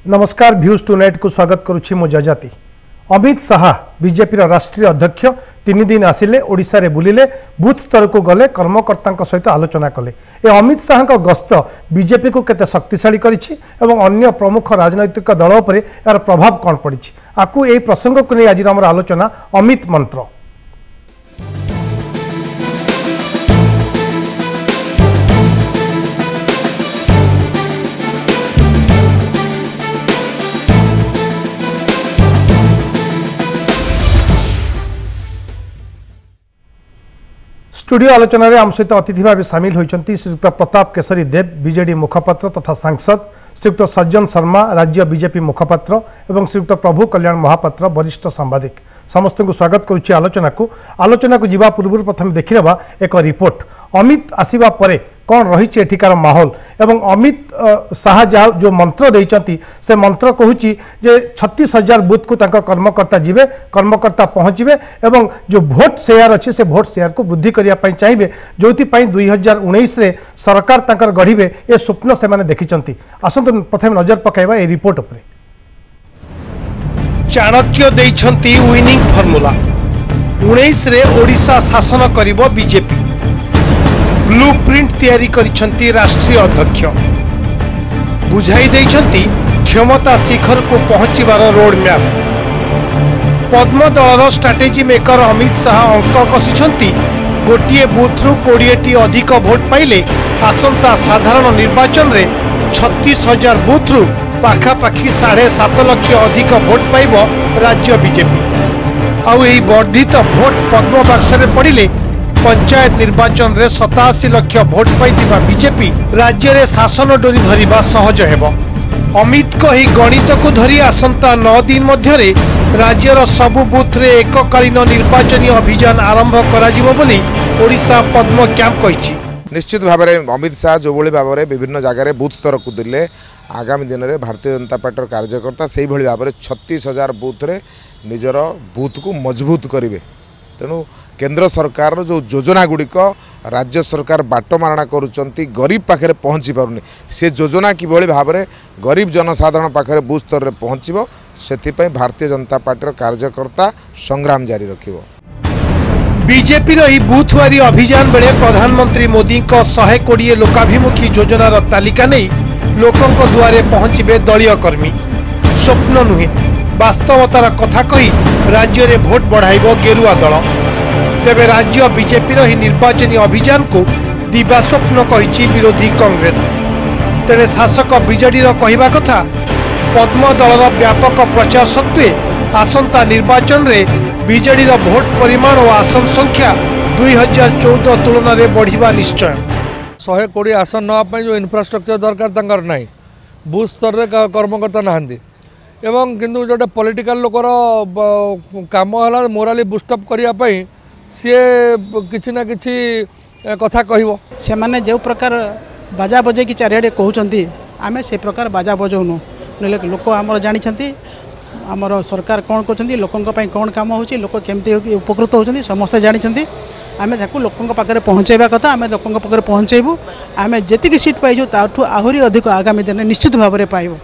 नमस्कार भ्यूज to night को स्वागत करुछि मो जजाति। अमित शाह बीजेपी राष्ट्रीय अध्यक्ष 3 दिन आसिले ओडिशा रे बुलिले बूथ स्तर को गले कर्मकर्ता सहित आलोचना कले। ए अमित शाह गस्त बीजेपी को केते शक्तिशाली करिछि एवं अन्य प्रमुख राजनैतिक दल पर यार प्रभाव कौन पड़ी आकु ए प्रसंग को नहीं आज आम आलोचना अमित मंत्र। स्टूडियो आलोचना रे आम सहित अतिथि भाव सामिल होती श्रीयुक्त प्रताप केशरी देव बीजेडी मुखपात्र तथा सांसद, श्रीयुक्त सज्जन शर्मा राज्य बीजेपी मुखपात्र और श्रीयुक्त प्रभु कल्याण महापात्र वरिष्ठ सांबादिक। समस्त को स्वागत करुच्ची आलोचना को जीवा पूर्व प्रथम देखा एक रिपोर्ट अमित आसवा परे कौन रही एठिकार माहौल एवं अमित शाह जहाँ जो मंत्र देइचंती से मंत्र कहूँ जे 36,000 बूथ को तांका कर्मकर्ता जीवे कर्मकर्ता पहुँचे एवं जो भोट शेयर अच्छे से भोट शेयर को वृद्धि करने चाहिए जो 2019 रे सरकार तांकर गढ़िबे ए स्वप्न से माने देखिचंती। आसंतु प्रथम नजर पकाइबा ए रिपोर्ट उपरे। चाणक्य देइछंती विनिंग फॉर्मूला 19 रे ओडिशा शासन करिवो बीजेपी। ब्लूप्रिंट तैयारी करिछंती राष्ट्रीय अध्यक्ष बुझाई देइछंती क्षमता शिखर को पहुंचीबार रोड मैप। पद्म दलर स्ट्राटेजी मेकर अमित शाह अंक कषिछंती गोटिए बूथ रु 20टी अधिक भोट पाइले आसंता साधारण निर्वाचन रे 36,000 बूथ रु पाखापाखि 7.5 लाख अधिक भोट पाइब राज्य बीजेपी। आउ एही वर्धित भोट पद्म बाक्स रे पड़िले पंचायत निर्वाचन रे 87 लाख भोट पाइथिबा बीजेपी राज्य रे शासन डोरी धरिबा सहज हेबो। अमित को ही गणित को धरी आसंता 9 दिन मध्य रे राज्यर सबु बूथ रे एककालीन निर्वाचन अभियान आरंभ कराजिबो बोली ओडिशा पद्म कैंप कहिछि। निश्चित भाव में अमित शाह जो भाव में विभिन्न जगार बूथ स्तर को दिले आगामी दिन में भारतीय जनता पार्टी कार्यकर्ता से भाव में 36,000 बूथ रे निजर बूथ को मजबूत करेंगे। तेणु केंद्र सरकार जो योजना गुड़िक राज्य सरकार बाटमारणा करुँच गरीब पाखे पहुँची पारुनी से योजना किभली भाव में गरीब जनसाधारण पाखे बूथ स्तर में पहुँचो से भारतीय जनता पार्टी कार्यकर्ता संग्राम जारी रखिबो। बीजेपी रही बूथवारी अभियान बेले प्रधानमंत्री मोदी को 120 लोकाभिमुखी योजनार तालिका नहीं लोकों द्वारे पहुंचे दलीय कर्मी। स्वप्न नुहे वास्तवतार कथा कही राज्य में भोट बढ़ाइब गेरुआ दल। तेबे राज्य बीजेपी रही निर्वाचन अभियान को दिवा स्वप्न कही विरोधी कांग्रेस। तेरे शासक बीजेडीर कहवा कथा पद्म दलर व्यापक प्रचार सत्वे आसंता निर्वाचन रे बीजेडी भोट परिमाण और आसन संख्या 2014 तुलन में बढ़िबा निश्चय। 120 आसन नापी जो इन्फ्रास्ट्रक्चर दरकार तंकर नहीं बूथ स्तर रे कर्मकर्ता नहांती एवं किंतु जो पॉलिटिकल लोकर काम है मोराली बुस्टअप करने सी किसी ना किसी कथा कहबो। से माने जो प्रकार बाजा बजे की चारिआडे कहते आम से प्रकार बाजा बजाऊनु ना लोक आमर जानी आमर सरकार कौन कर लोकों कौन कम हो लोक केमती उपकृत होती समस्ते जानते आम लोकों पाखे पहुँचेबा कथा आम लोकों पाखे पहुँचेबू आम जी सीट पाइजु ताठू आहरी अधिक आगामी दिन निश्चित भाव में पाइबू।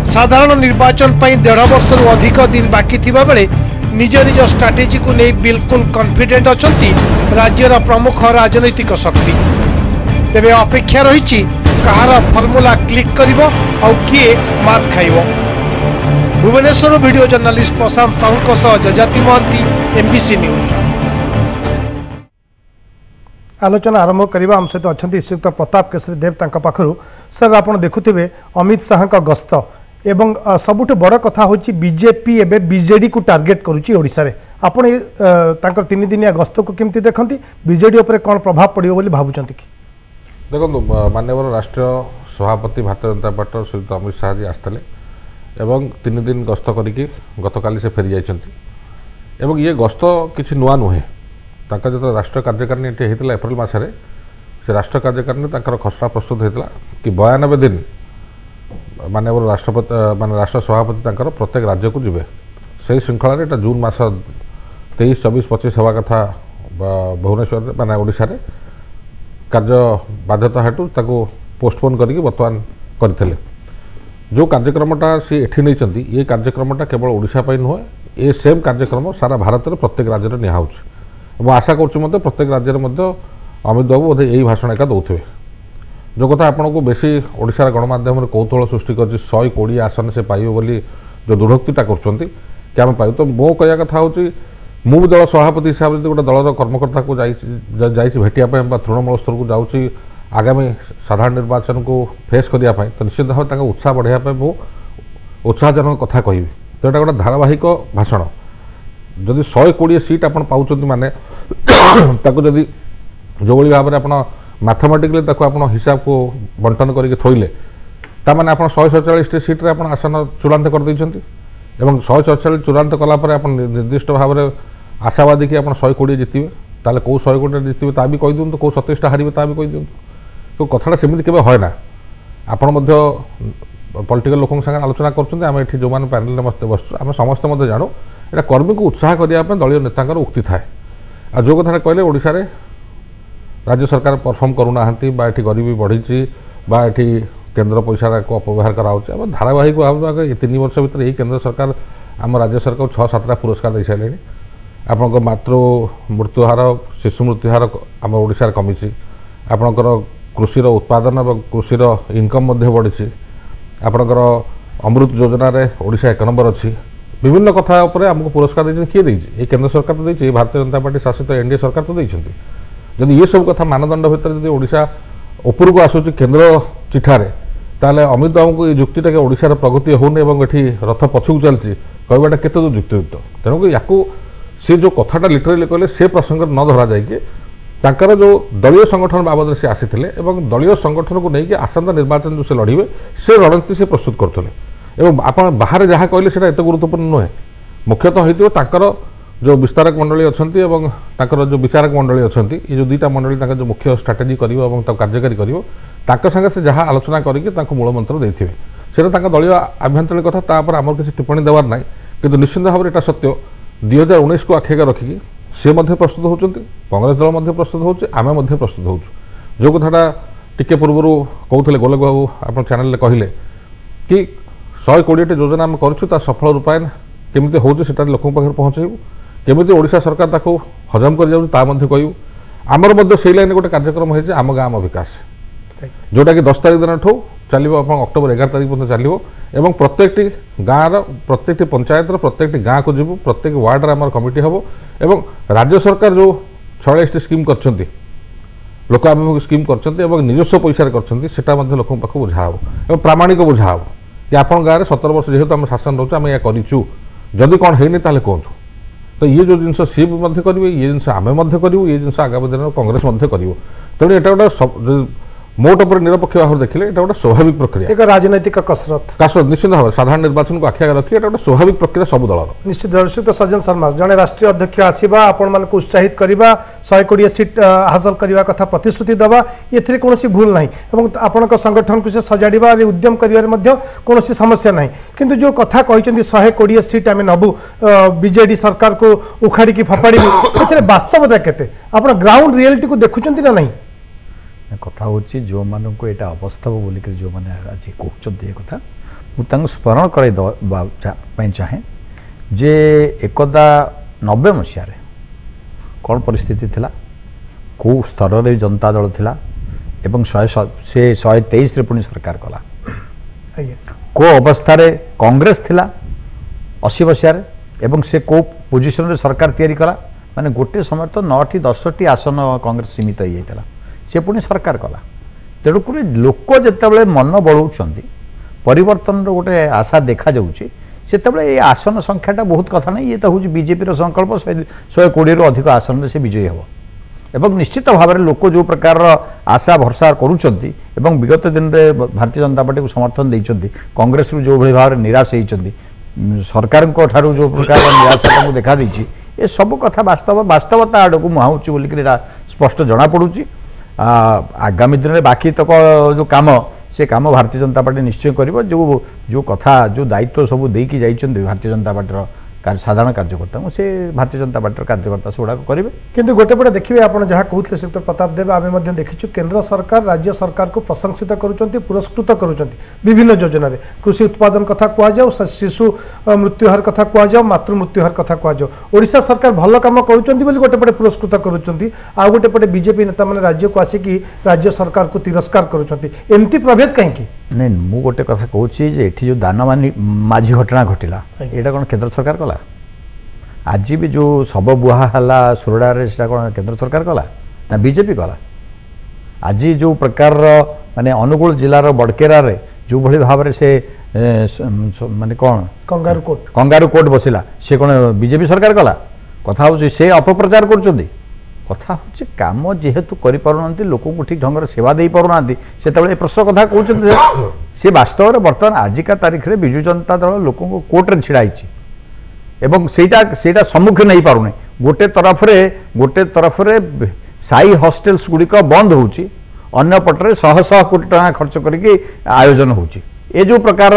साधारण निर्वाचन पर 1.5 वर्ष अधिक दिन बाकी थिबा बेले निज निज स्ट्राटेजी को नहीं बिल्कुल कॉन्फिडेंट अछंती राज्यर प्रमुख राजनैतिक शक्ति। तेबे अपेक्षा रही कहार फॉर्मूला क्लिक करिवो और किए मात खाइबो। भुवनेश्वर वीडियो जर्नलिस्ट प्रशांत साहू सह जजाति महांती एमबीसी न्यूज। आलोचना आरंभ करवा आम सहित अच्छा श्रीयुक्त प्रताप केशरी देव तांका पाखरु। सर आप देखुथिबे अमित शाह का गस्त एवं सबुठ बड़ कथा होची बीजेपी एबे बीजेडी को टार्गेट करुची ओडिशा रे आपण तांकर 3 दिनिया गस्त को केमती देखंती बीजेडी ऊपर कोन प्रभाव पड़ियो बोली भाबुचंती कि देखो माननीय राष्ट्रीय सभापति भारतीय जनता पार्टी श्रीयुक्त अमित शाह जी आसते एवं 3 दिन गस्त करके गतकाली से फेरी जाइछंती एवं ये गस्त किसी नुआ नुहे जो राष्ट्रीय कार्यकारिणी होता एप्रिल मसरे से राष्ट्रीय कार्यकारिणी खसड़ा प्रस्तुत होता कि 92 दिन माननीय राष्ट्रपति मान राष्ट्र सभापति प्रत्येक राज्य को जीवे से श्रृंखला जून मास 23, 24, 25 हवा कथा भुवनेश्वर माने ओडिशा रे कार्य बाध्यता हेतु पोस्टपोन करके बर्तमान करते जो कार्यक्रमटा सी एठी नहीं ये कार्यक्रमटा केवल ओडिशा पर नुहे ये सेम कार्यक्रम सारा भारत में प्रत्येक राज्य में निहा और आशा करुँ प्रत्येक राज्य में अमित बाबू बोधे यही भाषण एका दौथे जो कथा आपन को बेसी ओडिशार गणमाध्यम में कौतूहल सृष्टि कर 120 आसन से पाइबे बोली जो दृढ़ोक्तिटा कर आम पाइबु तो मो कहया कथा हूँ मु दल सभापति हिसाब से गोटे दलर कर्मकर्ता को भेटिया तृणमूल स्तर को जाऊँगी आगामी साधारण निर्वाचन को फेस करने तो निश्चित भाव उत्साह बढ़ाई मु उत्साहजनक कथा कहि तो यहाँ गोटे धारावाहिक भाषण जदि 120 सीट आप पाँच माने जदि जो भाव में आप मैथमेटिकली आप हिसाब को बंटन करके थोइले ताने आप 147 सीट्रे आप आसन चूड़ांत कर 147 चूड़ांत कलापर आप निर्दिष्ट भाव में आशावादी कि आप 120 जितने ताले कौ 120 जितने ता भी कही दिंतु कौ 27टा हारे ता भी कही दिंतु तो कथाटा सेमती केवे है ना आपण पॉलिटिकल लोकों संगे आलोचना करछन्ते आमे एठी जो मान पैनल में बसु आमे समस्त मध्य जानो एटा कर्मी को उत्साह करिया पे दलीय नेतांकर उक्ति थाए आ जो कथा कहले ओडिशा रे राज्य सरकार परफॉर्म करूना बा एठी गरीबी बढ़ी बा एठी केंद्र पैसा को अपव्यवहार कराऊँ धारावाहिक भाव में 3 वर्ष भर यही केंद्र सरकार आम राज्य सरकार 6-7टा पुरस्कार दे सारे आपंकर मातृ मृत्युहार शिशु मृत्युहार आम ओडिशा कमी आपंकर कृषिर उत्पादन और कृषिर इनकम बढ़ी आपंकर अमृत योजना रे ओडिशा 1 नंबर अच्छी विभिन्न कथा उपरे आमको पुरस्कार देते किए देछि ये केंद्र सरकार तो देछि भारतीय जनता पार्टी शासित एनडीए सरकार तो देछि जदि ये सब कथा मानदंड भितर जदि ओडिशा ऊपर को आसुची केंद्र चिठारे ताले अमित बाबू को ये जुक्तिटा कि ओडिशार प्रगति होने एठी रथ पछुक चलती कहवाटा केते तो जुक्तियुक्त तेणुक या सी जो कथाटा लिटरेली कहले से प्रसंग न धरा जाए तांकर जो दलीय संगठन बाबद से आसीथिले एवं दलीय संगठन को लेकिन आसंता निर्वाचन जो से लड़िबे से रणनीति से प्रस्तुत करथिले एवं आपण बाहर जहाँ कहले सेटा एते गुरुत्वपूर्ण नुहे मुख्यतः हेतु तांकर जो विस्तारक मंडली अच्छी एवं तांकर जो विचारक मंडली अच्छी ये जो 2टा मंडली तांकर जो मुख्य स्ट्राटेजी करिवो एवं ता कार्यकारी करिवो तांकर संगे से जहाँ आलोचना करके तांको मूल मंत्र देथिबे सेटा तांकर दलीय आभ्यंतरीण कथा तापर आमर किसी टिप्पणी देवार नाही किंतु निश्चित भाव एटा सत्य 2019 को आखिगा रखिकी सी मध्य प्रस्तुत होचंती कांग्रेस दल मध्य प्रस्तुत होचे आमे मध्य प्रस्तुत होचु जो कथाटा टिके पूर्व कहते गोलक बाबू आप चैनल कहले कि 120 योजना आम कर सफल रूपायन केमी होता लोक पाखे पहुँचेबू केमी ओडिशा सरकार ताको हजम कर जाऊँ कहूँ आमर मध्य से लाइन गोटे कार्यक्रम है आम गाँव विकास जोटा कि 10 तारीख दिन ठू चलो अक्टोबर 11 तारीख पर्यटन चलो एवं प्रत्येक गाँव प्रत्येक पंचायत प्रत्येक गाँव को जीव प्रत्येक वार्ड आम कमिटी हम एवं राज्य सरकार जो 46 स्कीम कर लोकाभिमुखी स्कीम कर निजस्व पैसा कर लोक पाक बुझा और प्रामाणिक बुझा हम कि आप गाँव में 17 वर्ष जेहेतु आम शासन रोचे आम या करूँ जदि कौन है कहूँ तो ये जो जिनस सी करेंगे ये जिन आम करूँ ये जिन आगामी दिन कांग्रेस कर तेणु यहाँ गोटे मोट पर निरपेक्ष भाव देखिले एटा गोटे स्वाभाविक प्रक्रिया एक राजनैतिक कसरत निश्चित भाव साधारण निर्वाचन को आखिया रखी एटा गोटे स्वाभाविक प्रक्रिया सब दल निश्चित श्रीयुक्त सज्जन शर्मा जड़े राष्ट्रीय अध्यक्ष आसवा आपण मान को उत्साहित करवा 120 सीट हासिल करने कथा प्रतिश्रुति दवा ये कौन भूल ना आपण संगठन को सजाड़ा उद्यम कौन समस्या ना किंतु जो कथा कहते 120 सीट आम नबू बीजेडी सरकार को उखाड़ी फपाड़ी वास्तवता केते आप ग्राउंड रियलिटी को देखुं ना नहीं कथा हूँ जो मानक यहाँ अवस्था बोलिक जो मैंने आज कहते ये कथा मुझे स्मरण कर चाहे जे एकदा 90 मसीह कौन परिस्थिति थिला कौ स्तर रे जनता दल थिला एवं 123 पुणी सरकार कला को अवस्था रे कांग्रेस थिला 80 मसीह एवं से को पोजिशन रे सरकार तैयारी कला माने गोटे समय तो 9-10 आसन कांग्रेस सीमित हो जाता से पुणी सरकार कला तेणुक लोक जिते मन बढ़ाऊँ परिवर्तन गोटे आशा देखा जाऊँगी से आसन संख्याटा बहुत कथा नहीं ये तो हूँ बीजेपी संकल्प 120 रु अधिक आसन से विजयी हम एवं निश्चित भाव में लोक जो प्रकार आशा भरसा करुँच विगत दिन में भारतीय जनता पार्टी को समर्थन देते कांग्रेस जो भाव में निराश होती सरकार जो प्रकार निराशा देखा देती ये सब कथा वास्तवता आड़ को मुहाऊँच बोलिक स्पष्ट जना पड़ूँ आगामी दिन में बाकी तक जो काम से काम भारतीय जनता पार्टी निश्चय कर जो कथा जो दायित्व सब देकी भारतीय जनता पार्टी साधारण कार्यकर्ता से भारतीय जनता पार्टी कार्यकर्ता से गुड़ाक करेंगे किंतु गोटे पटे देखिए आप जहाँ कहते श्रीयुक्त प्रताप देव आम देखीचु केंद्र सरकार राज्य सरकार को प्रशंसित करुँच पुरस्कृत करुँच विभिन्न योजन कृषि उत्पादन कथा कहु शिशु मृत्युहार कथा कहु मातृ मृत्युहार कथा कहु ओडिशा सरकार भल कम करुँच गोटे पटे पुरस्कृत करुँच आ गोटे पटे बीजेपी नेता मैंने राज्य को आसिकी राज्य सरकार को तिरस्कार करुँच एमती प्रभेद कहीं नहीं मु गोटे कथा कहूँ जो दान माझी घटना घटला यहाँ कौन केंद्र सरकार कला आज भी जो शब बुहा है सुरड़े से कौन केंद्र सरकार कला ना बीजेपी कला आज जो प्रकार माने अनुगुल जिलार बड़केरार जो भाई भाव से माने कौन कंगारू कोर्ट बसला से कौन बीजेपी सरकार कला कथा हूँ से अपप्रचार कर कथा हूँ कम जेहेतु कर लोक ठीक ढंग सेवा दे पारना से प्रश्न कथा कहते सी वास्तव में बर्तमान आजिका तारीख में विजु जनता दल लोक कोर्टे छिड़ाई एवं सेटा सम्मुखीन नहीं पारुने गोटे तरफ साई हॉस्टेल्स गुड़िक बंद होची अन्य पटरे शह शह कोटी टका खर्च करके आयोजन होची ए जो प्रकार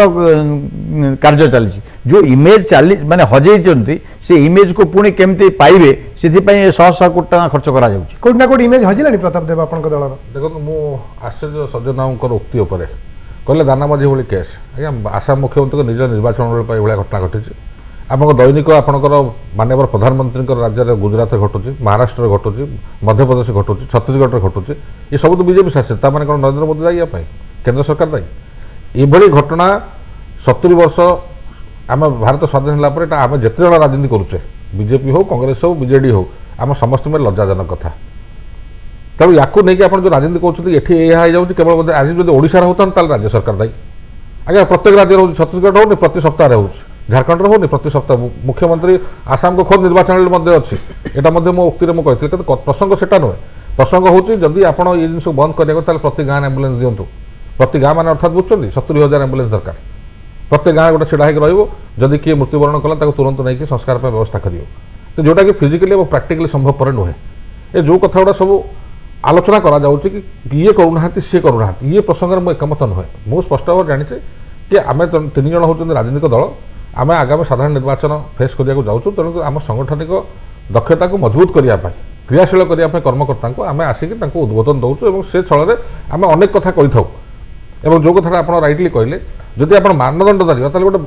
कार्य चली जो इमेज चली माने हजे से इमेज को पुणी केमती पाइबे से शह शह कोटी टका खर्च करा जाउची कोड ना कोड इमेज हजिलानी प्रताप देव आपन दल देखो मु आश्चर्य सज्जनांकर उक्ति उपर कहले दानामाझी भली केस आज्ञा आसाम मुख्यमंत्री निज निर्वाचन बेल भाया घटना घटी आप दैनिक आपंकर माननीय प्रधानमंत्री राज्य में गुजरात घटुची महाराष्ट्र घटुची मध्यप्रदेश घटुची छत्तीसगढ़ में घटुची ये सब तो बीजेपी शासित ताने कौन नरेंद्र मोदी दायी केंद्र सरकार दायी ये घटना 70 वर्ष आम भारत स्वाधीन होगा आम जिते जन राजनीति करुचे बीजेपी हो कांग्रेस हो बीजेडी हो आम समस्त में लज्जाजनक कथा तेणु या नहीं आप जो राजनीति कहते ये केवल आज जो ओडिशा होता राज्य सरकार दायी आज्ञा प्रत्येक राज्य हो छत्तीसगढ़ हो प्रति सप्ताह हो झारखंड हो प्रति सप्ताह मुख्यमंत्री आसाम को खुद निर्वाचन अच्छी यहाँ मो उक्ति में कही प्रसंग से नुहे प्रसंग हूँ जदि आप ये जिन बंद करेंगे प्रति गाँव एम्बुलेंस दिंतु प्रति गाँव मैंने अर्थात बुझुं 70,000 एम्बुलेंस दरकार प्रत्येक गाँव गोटे छिड़ा रही किए मृत्युवरण कला तुरंत नहीं संस्कार व्यवस्था कर तो जोटा कि फिजिकली और प्रैक्टिकली संभवपर नुहे ये जो कथा गुड़ा सब आलोचना कि ये करूना सी करूना ये प्रसंग में एकमत नुहे मुझे स्पष्ट भाव जानी कि आम 3 जन होती राजनीतिक दल आम आगामी साधारण निर्वाचन फेस करने जाऊँ तेणु आम सांगठनिक दक्षता को मजबूत करने क्रियाशील करने कर्मकर्ता को आम आसिक उद्बोधन दौचु से छल आम अनेक कथा कही था और जो कथा आप राइटली कहले जदि आप मानदंड दाँड़े तो गोटे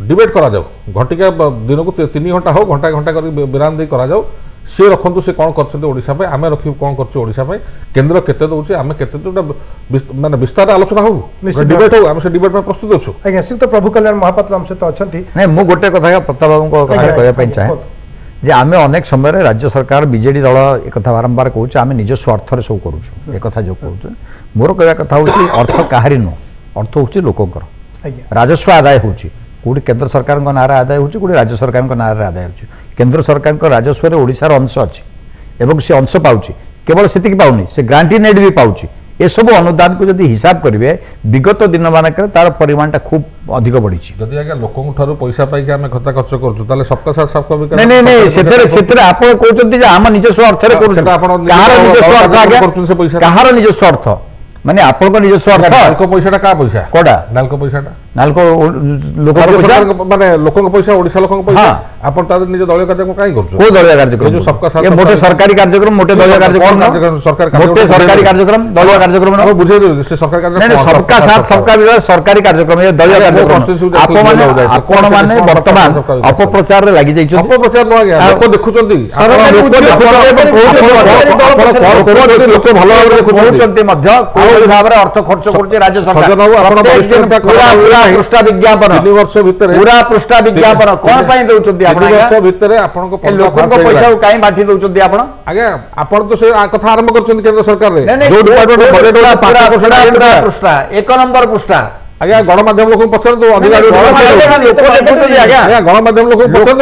डिबेट करा घंटिका दिन को 3 घंटा हो घंटा घंटा कर विराम दे करा सी रखु से कौन कर आम रखी कौन कर केन्द्र केते दौर आम के माने विस्तार आलोचना हो डिबेट हो आम से डिबेट में प्रस्तुत अच्छु आज्ञा श्रीयुक्त प्रभु कल्याण महापात्र आम सहित अच्छा नहीं मु गोटे कथा प्रताप बाबू कहना चाहे जे आम अनेक समय राज्य सरकार बीजेडी दल एक बारंबार कहूँ आम निज स्वार्थ सब करूँ एक जो कहूँ मोर कहवा कथा हूँ अर्थ कहारी नुह अर्थ हूँ लोकंर राजस्व आदाय होची कौटी केंद्र सरकार नारे आदाय होची कौटी राज्य सरकार नारे आदाय होची केंद्र सरकार राजस्व में ओडिशार अंश अच्छी एवं से अंश पाउची केवल से पाउनी से ग्रांटीनेड भी पाउची ये सब अनुदान को जदि हिसाब करेंगे विगत दिन मानक तार परिमाणटा खूब अधिक बढ़ी जदि आज्ञा लोकों पैसा पाई आम खर्चा खर्च करूँ सबका साथ सबका विकास नहीं नहीं से आप कहते आम निजस्व अर्थ कहार निजस्व अर्थ माने आपन निजस्व अर्थ नालको पैसा क्या पैसा कोडा नालको पैसा नालको लोक माने लोक पैसा ओडिशा लोक पैसा आपन ताद निज दलीय कार्यक्रम काई करछु को दलीय कार्यक्रम जो सबका साथ मोटे सरकारी कार्यक्रम मोटे दलीय कार्यक्रम सरकार मोटे सरकारी कार्यक्रम दलीय कार्यक्रम हम बुझे दो से सरकार कार्यक्रम नहीं सबका साथ सबका विकास सरकारी कार्यक्रम ये दलीय कार्यक्रम आपन माने वर्तमान अपप्रचार रे लागि जाई छ अपप्रचार न गया लोक देखुचंती लोक भलो भाबरे देखुचंती मध्य कोई भाबरे अर्थ खर्च करजे राज्य सरकार पृष्ठा विज्ञापन 3 वर्ष भीतर पूरा पृष्ठा विज्ञापन कौन पाई दउचंती आपण 3 वर्ष भीतर आपण को लोकन को पैसा काई बाठी दउचंती आपण आगे आपण तो से कथा आरंभ करचंती केंद्र सरकार रे जो डिपार्टमेंट बजेट वाला 5% पृष्ठा 1 नंबर पृष्ठा आज्ञा गणमाध्यम लोक पछर तो अधिकारी लोक देखुची आज्ञा गणमाध्यम लोक पछर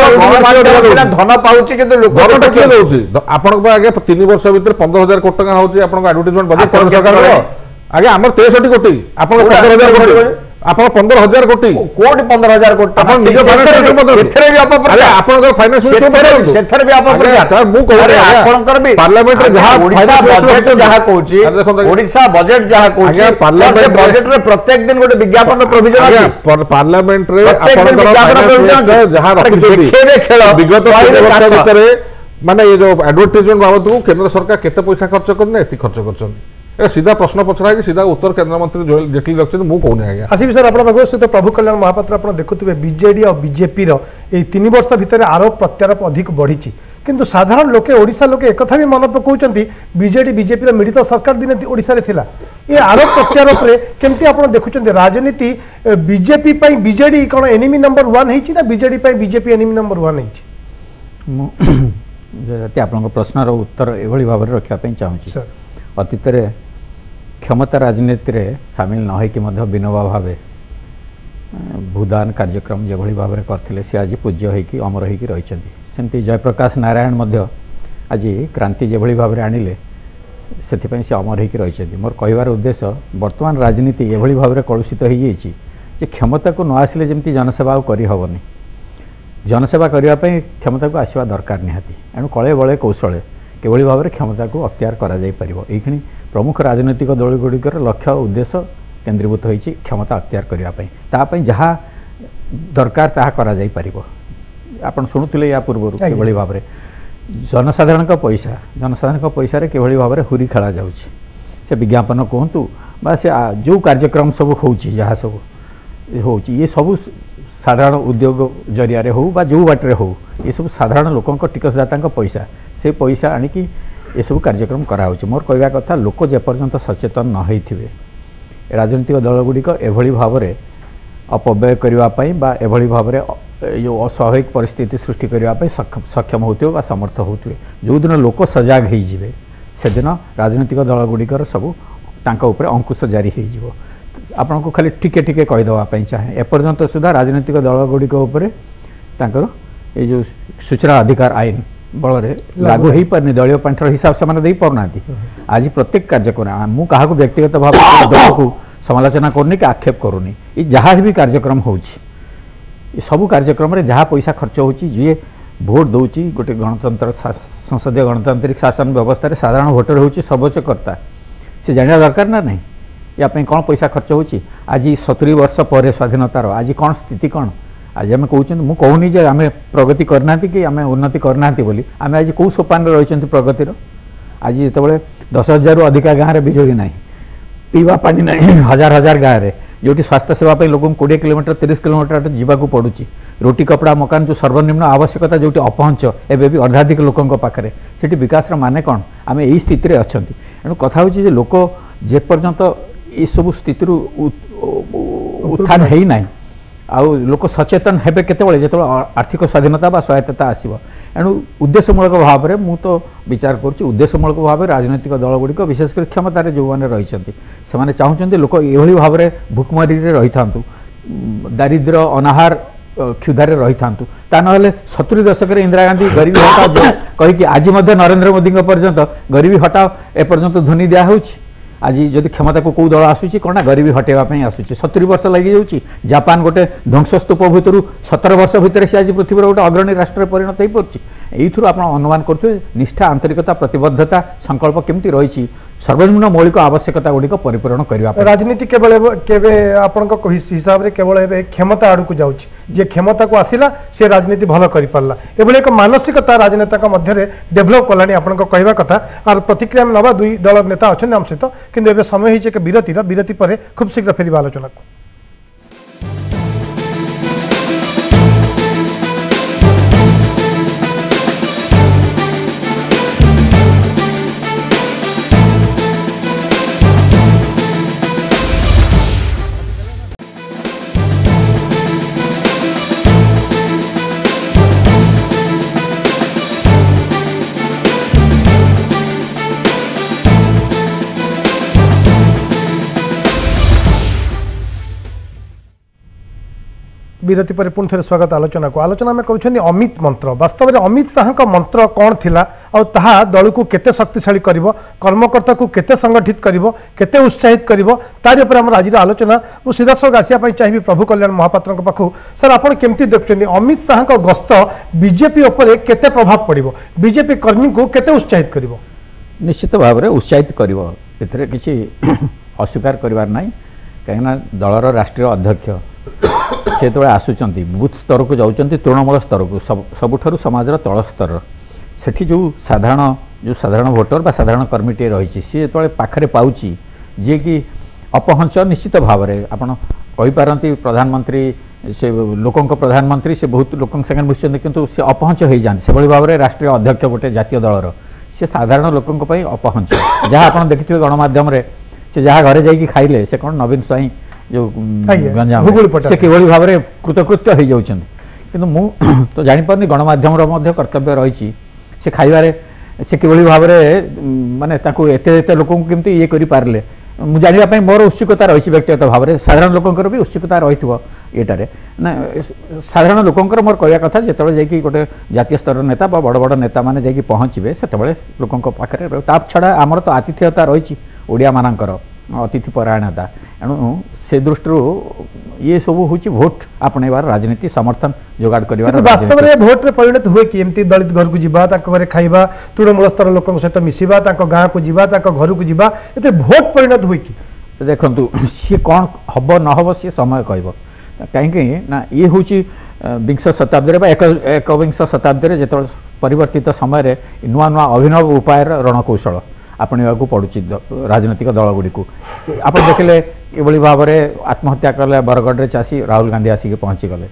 धन पाउची किंतु लोक गवर्नमेंट के दउची आपण को आगे 3 वर्ष भीतर 15,000 कोटी टका होची आपण को एडवर्टाइजमेंट बजेट केंद्र सरकार रो आगे हमर 63 कोटी आपण 15,000 कोटी ଆପଣ 15,000 କୋଟି କୋଟି 15,000 କୋଟି ଆପଣ ନିଜ ସେଥିରେ ବି ଅପପ୍ରଚାର ଆପଣଙ୍କର ଫାଇନାନ୍ସ ସେଥିରେ ବି ଅପପ୍ରଚାର ମୁଁ କହୁଛି ଆପଣଙ୍କର ବି ପାର୍ଲାମେଣ୍ଟରେ ଯାହା ଓଡ଼ିଶା ବଜେଟ୍ ଯାହା କହୁଛି ଓଡ଼ିଶା ବଜେଟ୍ ଯାହା କହୁଛି ପାର୍ଲାମେଣ୍ଟ ବଜେଟରେ ପ୍ରତ୍ୟେକ ଦିନ ଗୋଟେ ବିଜ୍ଞାପନ ପ୍ରୋଭିଜନ ଅଛି ପାର୍ଲାମେଣ୍ଟରେ ଆପଣଙ୍କର ଯାହା ରଖିଛନ୍ତି ଖେଳ ବିଗତ 3 ବର୍ଷ ଭିତରେ ମାନେ ଏ ଯୋଉ ଆଡଭର୍ଟାଇଜମେଣ୍ଟ ବାବଦକୁ କେନ୍ଦ୍ର ସରକାର କେତେ ପଇସା ଖର୍ଚ୍ଚ କରିନେ ଏତିକି ଖର୍ଚ୍ଚ କରିଛନ୍ତି ଏ ସିଧା ପ୍ରଶ୍ନ ପଚରା ହେଇକି ସିଧା ଉତ୍ତର କେନ୍ଦ୍ରମନ୍ତ୍ରୀ ଜେଟଲୀ ରଖିଛନ୍ତି ମୁଁ କହୁନି ଆଜ୍ଞା ଆସିବି ସାର୍ ଆପଣଙ୍କ ପାଖକୁ ସହିତ ପ୍ରଭୁ କଲ୍ୟାଣ ମହାପାତ୍ର ଆପଣ ଦେଖୁଥିବେ ବିଜେଡି ଆଉ ବିଜେପିର ଏଇ 3 ବର୍ଷ ଭିତରେ ଆରୋପ ପ୍ରତ୍ୟାରୋପ ଅଧିକ ବଢ଼ିଛି କିନ୍ତୁ ସାଧାରଣ ଲୋକେ ଓଡ଼ିଶା ଲୋକେ একথা ବି ମନେ ପକାଉଛନ୍ତି ବିଜେଡି ବିଜେପିର ମିଳିତ ସରକାର ଦିନେ ଓଡ଼ିଶାରେ ଥିଲା ଏ ଆରୋପ ପ୍ରତ୍ୟାରୋପରେ କେମିତି ଆପଣ ଦେଖୁଛନ୍ତି ରାଜନୀତି ବିଜେପି ପାଇଁ ବିଜେଡି କ'ଣ ଏନିମି ନମ୍ବର 1 ହେଇଛି ନା ବିଜେଡି ପାଇଁ ବିଜେପି ଏନିମି ନମ୍ବର 1 ହେଇଛି ଯଦି ଆପଣଙ୍କ ପ୍ରଶ୍ନର ଉତ୍ତର ଏଭଳି ଭାବରେ ରଖିବା ପାଇଁ ଚାହୁଁଛି ଅତୀତରେ କ୍ଷମତା ରାଜନୀତିରେ ସାମିଲ ନ ହୋଇକି ମଧ୍ୟ ବିନୋବା ଭାବେ ଭୂଦାନ କାର୍ଯ୍ୟକ୍ରମ ଯେଭଳି ଭାବରେ କରିଥିଲେ ସେ ଆଜି ପୂଜ୍ୟ ହୋଇକି ଅମର ହୋଇକି ରହିଛନ୍ତି ସେମିତି ଜୟପ୍ରକାଶ ନାରାୟଣ ମଧ୍ୟ ଆଜି କ୍ରାନ୍ତି ଯେଭଳି ଭାବରେ ଆଣିଲେ ସେଥିପାଇଁ ସେ ଅମର ହୋଇକି ରହିଛନ୍ତି ମୋର କହିବାର ଉଦ୍ଦେଶ୍ୟ ବର୍ତ୍ତମାନ ରାଜନୀତି ଏଭଳି ଭାବରେ କଳୁଷିତ ହୋଇଯାଇଛି ଯେ କ୍ଷମତାକୁ ନ ଆସିଲେ ଯେମିତି ଜନସେବା ଆଉ କରିହେବନି जनसेवा करने क्षमता को आसवा दरकार निहाती एणु कले बले कौशले किभली भाव में क्षमता को अख्तियार करा जाई परिबो एखिनी प्रमुख राजनैतिक दल गुड़िकर लक्ष्य उद्देश्य केन्द्रीभूत होइछि क्षमता अख्तियार करने तापई जहाँ दरकार ताहा करा जाई परिबो आपण शुणुले या पूर्व किभली भाव में जनसाधारण पैसा रे किभली भाव में हुरी खेला जाउछि से विज्ञापन कहतु बा से जो कार्यक्रम सब होउछि जहाँ सब होउछि ये सब साधारण उद्योग जरिया हो बा जो बाटे हो ये सब साधारण लोक टिकसदाता पैसा से पैसा आणिकी ये सब कार्यक्रम कराऊँ मोर कहवा कथा लोक जेपर्यंत सचेतन न होइथिबे राजनीतिक दलगुड़िक एभली भाव में अपव्यय करने बा एभली भाव में जो अस्वाभाविक परिस्थिति सृष्टि करने सक्षम होते समर्थ होते जो दिन लोक सजाग होइजिबे से दिन राजनीतिक दलगुड़िकर सब तांका ऊपर अंकुश जारी हो आपन को खाली टिके टिके कहीदेवाई चाहे एपर्यंत सुधा राजनीतिक दलगुड़िक ये जो सूचना अधिकार आईन बल लागू हो पारनी दलीय पांठर हिसाब से दे पारना आज प्रत्येक कार्यक्रम मु क्या व्यक्तिगत भाव दल को समालोचना करनी कि आक्षेप करूनी ये जहाँ भी कार्यक्रम हो सबू कार्यक्रम जहाँ पैसा खर्च हो जी भोट दौची गोटे गणतंत्र संसदीय गणतांत्रिक शासन व्यवस्था साधारण भोटर हो सर्वोच्चकर्ता से जाना दरकार ना नहीं या कौन पैसा खर्च होची आज 70 वर्ष पर स्वाधीनतार आज कौन स्थिति कौन आज आम कहते मुझे कहूनी जे आम प्रगति करना कि आम उन्नति करना बोली आम आज कौ सोपान रही प्रगतिर आज जो 10,000 रु अधिका गाँव में बिजुली ना पीवा पानी ना हजार हजार गाँव में जो स्वास्थ्य सेवा लोक 20 किलोमीटर 30 किलोमीटर जावाक पड़ू रोटी कपड़ा मकान जो सर्वनिम्न आवश्यकता जो अपहंच एवं भी अर्धाधिक लोकों पाखे से विकास मान कौन आम यही स्थिति अच्छा एणु कथा हो लोक जेपर्यंत ये सब स्थिति उत्थान है ना आउ लोक सचेतन हेबे केतेबेले जेतेबेले आर्थिक स्वाधीनता बा स्वायत्तता आसीबो एणु उद्देश्यमूलक भाव में मु तो विचार करुच्ची उद्देश्यमूलक भाव में राजनैतिक दलगुड़िक विशेषकर क्षमतार जो मैंने रही से चाहते लोक ये भाव में भुकमरी रही था दारिद्र्य अनाहार क्षुधारे रही था ना 70 दशक इंदिरा गांधी गरीबी हटाओ कहीकि आज नरेंद्र मोदी पर्यंत गरीबी हटाओ एपर्यंत ध्वनि दिया होची आज जदि क्षमता को कौ दल आसूची कौन गरीबी हटेवाई आसूची 70 वर्ष लगी जाऊँगी जापान गोटे ध्वंसस्तूप भितर 17 वर्ष भितर से आज पृथ्वी गोटे अग्रणी राष्ट्र परिणत हो पार्टी यू आप अनुमान करुवे निष्ठा आंतरिकता प्रतिबद्धता संकल्प केमती रही सर्वनिम्न मौलिक आवश्यकता गुड़िक परिपूरण करने राजनीति केवल हिसाब से केवल क्षमता आड़ को जाऊँगी जे क्षमता को आसला से राजनीति भल कर पारा एभली एक मानसिकता राजनेता मध्य डेभलप कलानी आप कहवा कथा और प्रतिक्रिया नवा दुई दल नेता अच्छा आम सहित किंतु समय हो विरति पर खूब शीघ्र फेर आलोचना को। विरति पर पुणी थे स्वागत आलोचना को आलोचना में कहते अमित मंत्र वास्तव में अमित शाह मंत्र कौन थिला और ताहा दल को केते शक्तिशाली करिवो कर्मकर्ता को केते संगठित करिवो केते उत्साहित करिवो तारि ऊपर हमर आज आलोचना मु सीधासख आसिया चाहिए प्रभु कल्याण महापात्र पाखु सर आपण केमती देखछन्ती अमित शाह गस्त बीजेपी ऊपर केते प्रभाव पड़िवो बीजेपी कर्मी को केते उत्साहित करिवो निश्चित भाव में उत्साहित करिवो एथरे किछि अस्वीकार करिवार नाही कहीं दलर राष्ट्रीय अध्यक्ष से तो आसुंच बूथ स्तर को जाऊँच तृणमूल स्तर को सबुठ समाजर तल स्तर से जो साधारण भोटर बा साधारण कर्मीटे रही सी जो पाखे पाँच जी कि अपहंच निश्चित भाव में आपड़ कहीपारती प्रधानमंत्री से लोकों प्रधानमंत्री से बहुत लोक संगे मिशन किंतु से अपहंच हो जाती से भाव में राष्ट्रीय अध्यक्ष गोटे जातीय दलर से साधारण लोकों अपहंच जहाँ आप देखिए गणमाध्यम से जहाँ घरे जाइए खाइले से कौन नवीन स्वाई जो गंजाम से किभली भाव में कृतकृत्य हो जाउछन किंतु मु तो जानीपारनी गणमाध्यम कर्तव्य रही से खाइबारे से किभली भाव में माने ताको एते एते लोक केमती ये करि पारले मु जानिबा पई मोर उत्सुकता रही व्यक्तिगत भाव में साधारण लोकंकर भी उत्सुकता रही एटारे ना साधारण लोकंकर मोर कहया कथा जेतबे जाई कि गोटे जातीय स्तर नेता बा बड़ बड़ नेता माने जाई कि पहुँचे सेतबे लोकंक पाखरे ता छड़ा आमर तो आतिथ्यता रही ओडिया मानकर अतिथि परायणता एणु से दृष्टि ये सब हूँ भोट आपणेबार राजनीति समर्थन जोगाड़ कर वास्तव में भोट में परिणत हुए कि एमती दलित घर को जीवा घरे खाइबा तृणमूल स्तर लोक सहित मिसवा गाँ को जीवा घर को जीवा ये भोट परिणत हुए कि देखु सी कौन हम न हम सी समय कह कहीं ना ये हूँ विंश शताब्दी एकविंश शताब्दी जो परिवर्तित समय नुआ नुआ अभिनव उपाय रणकौशल आपणा पड़ू राजनीतिक दल गुड़ी आप देखिले ये भाव में आत्महत्या कले बरगढ़ चाषी राहुल गांधी आसिक पहुँची गले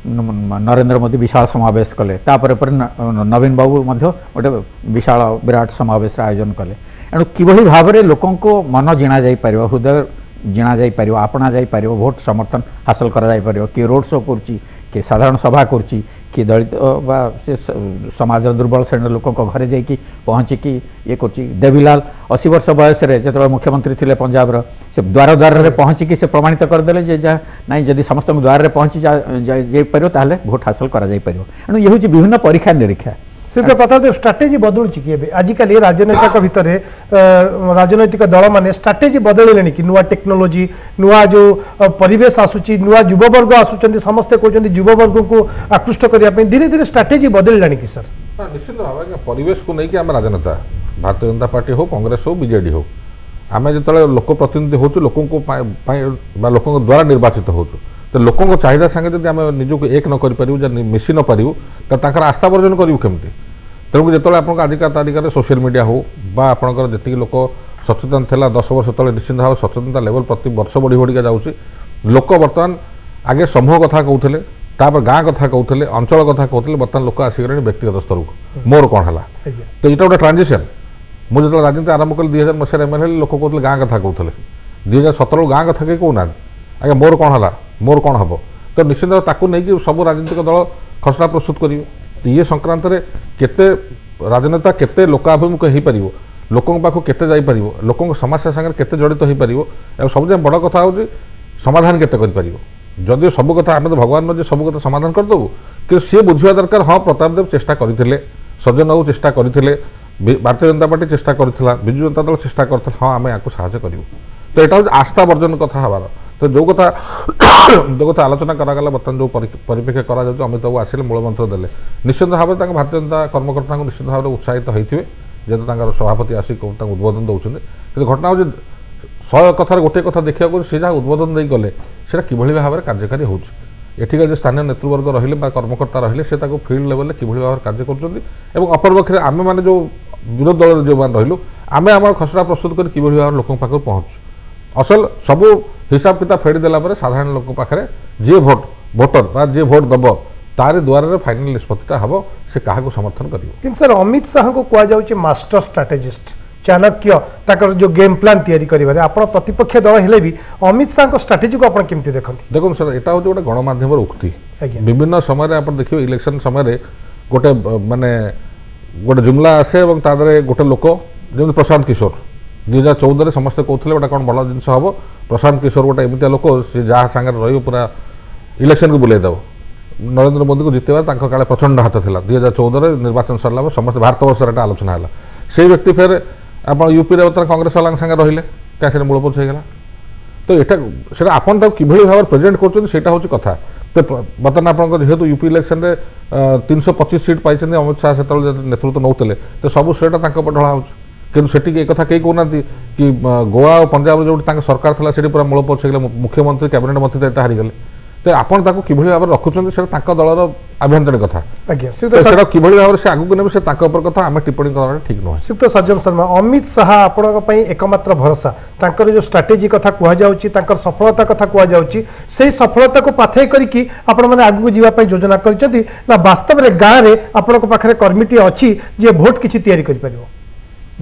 नरेंद्र मोदी विशाल समावेश कले नवीन बाबू गोटे विशाल विराट समावेश आयोजन कले एणु किभली भाव में लोकों को मन जिणा जाई परियो हृदय जिणा जाई परियो आपणा जाई परियो भोट समर्थन हासिल करा जाई परियो कि रोड शो करची कि साधारण सभा करची कि दलित से समाज दुर्बल श्रेणी लोकों घरे जाइए पहुँचिकी ये करची देवीलाल 80 वर्ष बयस जो मुख्यमंत्री थे पंजाब से द्वार द्वार पहुँचिकी से प्रमाणित करदे जे जहाँ ना जदि समस्त द्वार पहुँची जापर ताहले भोट हासिल करा जाई परियो एणु ये हूँ विभिन्न परीक्षा निरीक्षा से तो पता स्ट्राटेजी बदलुँ कि आजिकल राजनैतिक भितर राजनैतिक दल मैंने स्ट्राटेजी बदल कि नुआ टेक्नोलोजी नुआ जो परिवेश आसूची नुआ युववर्ग आसुच्च समस्ते कहते युववर्ग को आकृष्ट करने धीरे धीरे स्ट्राटेजी बदल कि सर निश्चित भाव परिवेश को लेकिन आम राजनेता भारतीय जनता पार्टी हो कांग्रेस हो बीजेडी हो आम जो लोक प्रतिनिधि हो लोकों द्वारा निर्वाचित हो तो लोकों चाहिदा संगे जब आम निजक एक न कर मिसी न पारू तो आस्था वर्जन करूँ केमती तेणुक जो आप आजिका तारिख में सोशल मीडिया हो आपंकर जी लोक सचेतन था 10 वर्ष तले निश्चित भाव सचेतनता लेवल प्रति वर्ष बढ़ी बढ़िका जाऊँगी लोक बर्तमान आगे समूह कथा कहते तापर गाँ कथा कहते अंचल कथा कहते बर्तमान लोक आसिक व्यक्तिगत स्तर को मोर कौन है तो यहाँ गोटे ट्रांजिशन मुझे जो राजनीति आरंभ कली 2000 मसीह एमएलए लोक कहते गाँ कथा कहते 2017 गाँ कथा कहीं कहूना आगे मोर कौन है मोर कौन हम तो निश्चित ताकू नहीं सब राजनीतिक दल खसड़ा प्रस्तुत करेंगे तो ये संक्रांत में केते राजनेता केते लोकाभिमुख हो पार लोकों पाखु केते जाई पार लोकों समस्या संगे केते जड़ित हो पार और सब बड़ कथा हूँ समाधान केते कर पार जदि सब कथा आम तो भगवान जो सब कथा समाधान करदेबू कि सी बुझा दरकार हाँ प्रताप देव चेष्टा करते सज्जन बाबू चेष्टा करते भारतीय जनता पार्टी चेष्टा करथिला बिजु जनता दल चेष्टा करथिला हाँ आम आपको साहाय्य करूँ तो यहाँ आस्था वर्जन कथा हबार तो जो कथा आलोचना करागला बर्तमान जो परिप्रेक्षी करा अमित बाबू आसिले मूल मंत्र देले निश्चित भाव में भारतीय जनता कर्मकर्ता निश्चित भाव में उत्साहित होते जेहेतु सभापति आसिक उद्बोधन दौरान कि घटना हूँ 100 कथार गोटे कथा देखा सी जहाँ उद्बोधन दे गले से किभली भाव में कार्यकारी होठिका जो स्थानीय नेतृवर्ग रहिले कर्मकर्ता रहिले से फिल्ड लेवल में किभली भाव कार्य कर अपरपक्ष आम मैंने जो विरोध दल जो मैंने रही आम आम खसड़ा प्रस्तुत कर किभली भाव लोक पाख पहुँचु असल सब हिसाब किताब फेड़देला साधारण लोक पाखे जी भोटर जी भोट दब तार द्वारा फाइनाल निष्पत्तिटा हम से क्या समर्थन कर सर अमित शाह को कहुच्छे मास्टर स्ट्राटेजिस्ट चाणक्य ताकर जो गेम प्लान तैयारी करिबारे आपण प्रतिपक्ष दल हेले भी अमित शाह को स्ट्राटेजी को आपण केमती देखंती देखो सर एटा होचे गोटे गणमाध्यम उक्ति विभिन्न समय आप देखिए इलेक्शन समय गोटे माने गोटे जुमला आसे और तादरे गोटे लोक जमी प्रशांत किशोर 2014 समस्ते कहते गोटे कौन भल जिन हम प्रशांत किशोर गोटे एमती लोक सी जहाँ सागर रही पूरा इलेक्शन को बुले देव नरेंद्र मोदी को जितेबार काले प्रचंड हाथ था 2014 निर्वाचन सरला समस्त भारत वर्ष आलोचना है से व्यक्ति फेर आप यूपी कांग्रेस वाला संगे रहिले क्या मूलपोच होगा तो यहाँ आपन कि भाव प्रेजेंट कर कथा तो बर्तमान आप जेहेतु यूपी इलेक्शन में 325 सीट पाई अमित शाह से नेतृत्व नौते तो सब श्रेयटा ढला हो कि कथा कहीं कहना कि गोवा और पंजाब जो सरकार था से पूरा मूलपोच हो मुख्यमंत्री कैबिनेट मंत्री हारिगले तो आपन कि भाव रखुच्च दलर आभ्यंतरीण कथा कि भाव से आगू ने कथा आम टिप्पणी करना ठीक नुह श्रीयुक्त सज्जन शर्मा अमित शाह आपण एकमात्र भरोसा जो स्ट्राटेजी कथा कहुच्छी सफलता कथा कहुच्छी से सफलता को पाथई करके आपण मैंने आगू जावाई योजना कर वास्तव में गाँव में आपण पाखे कर्मीटी अच्छी जे भोट किसी तैयारी कर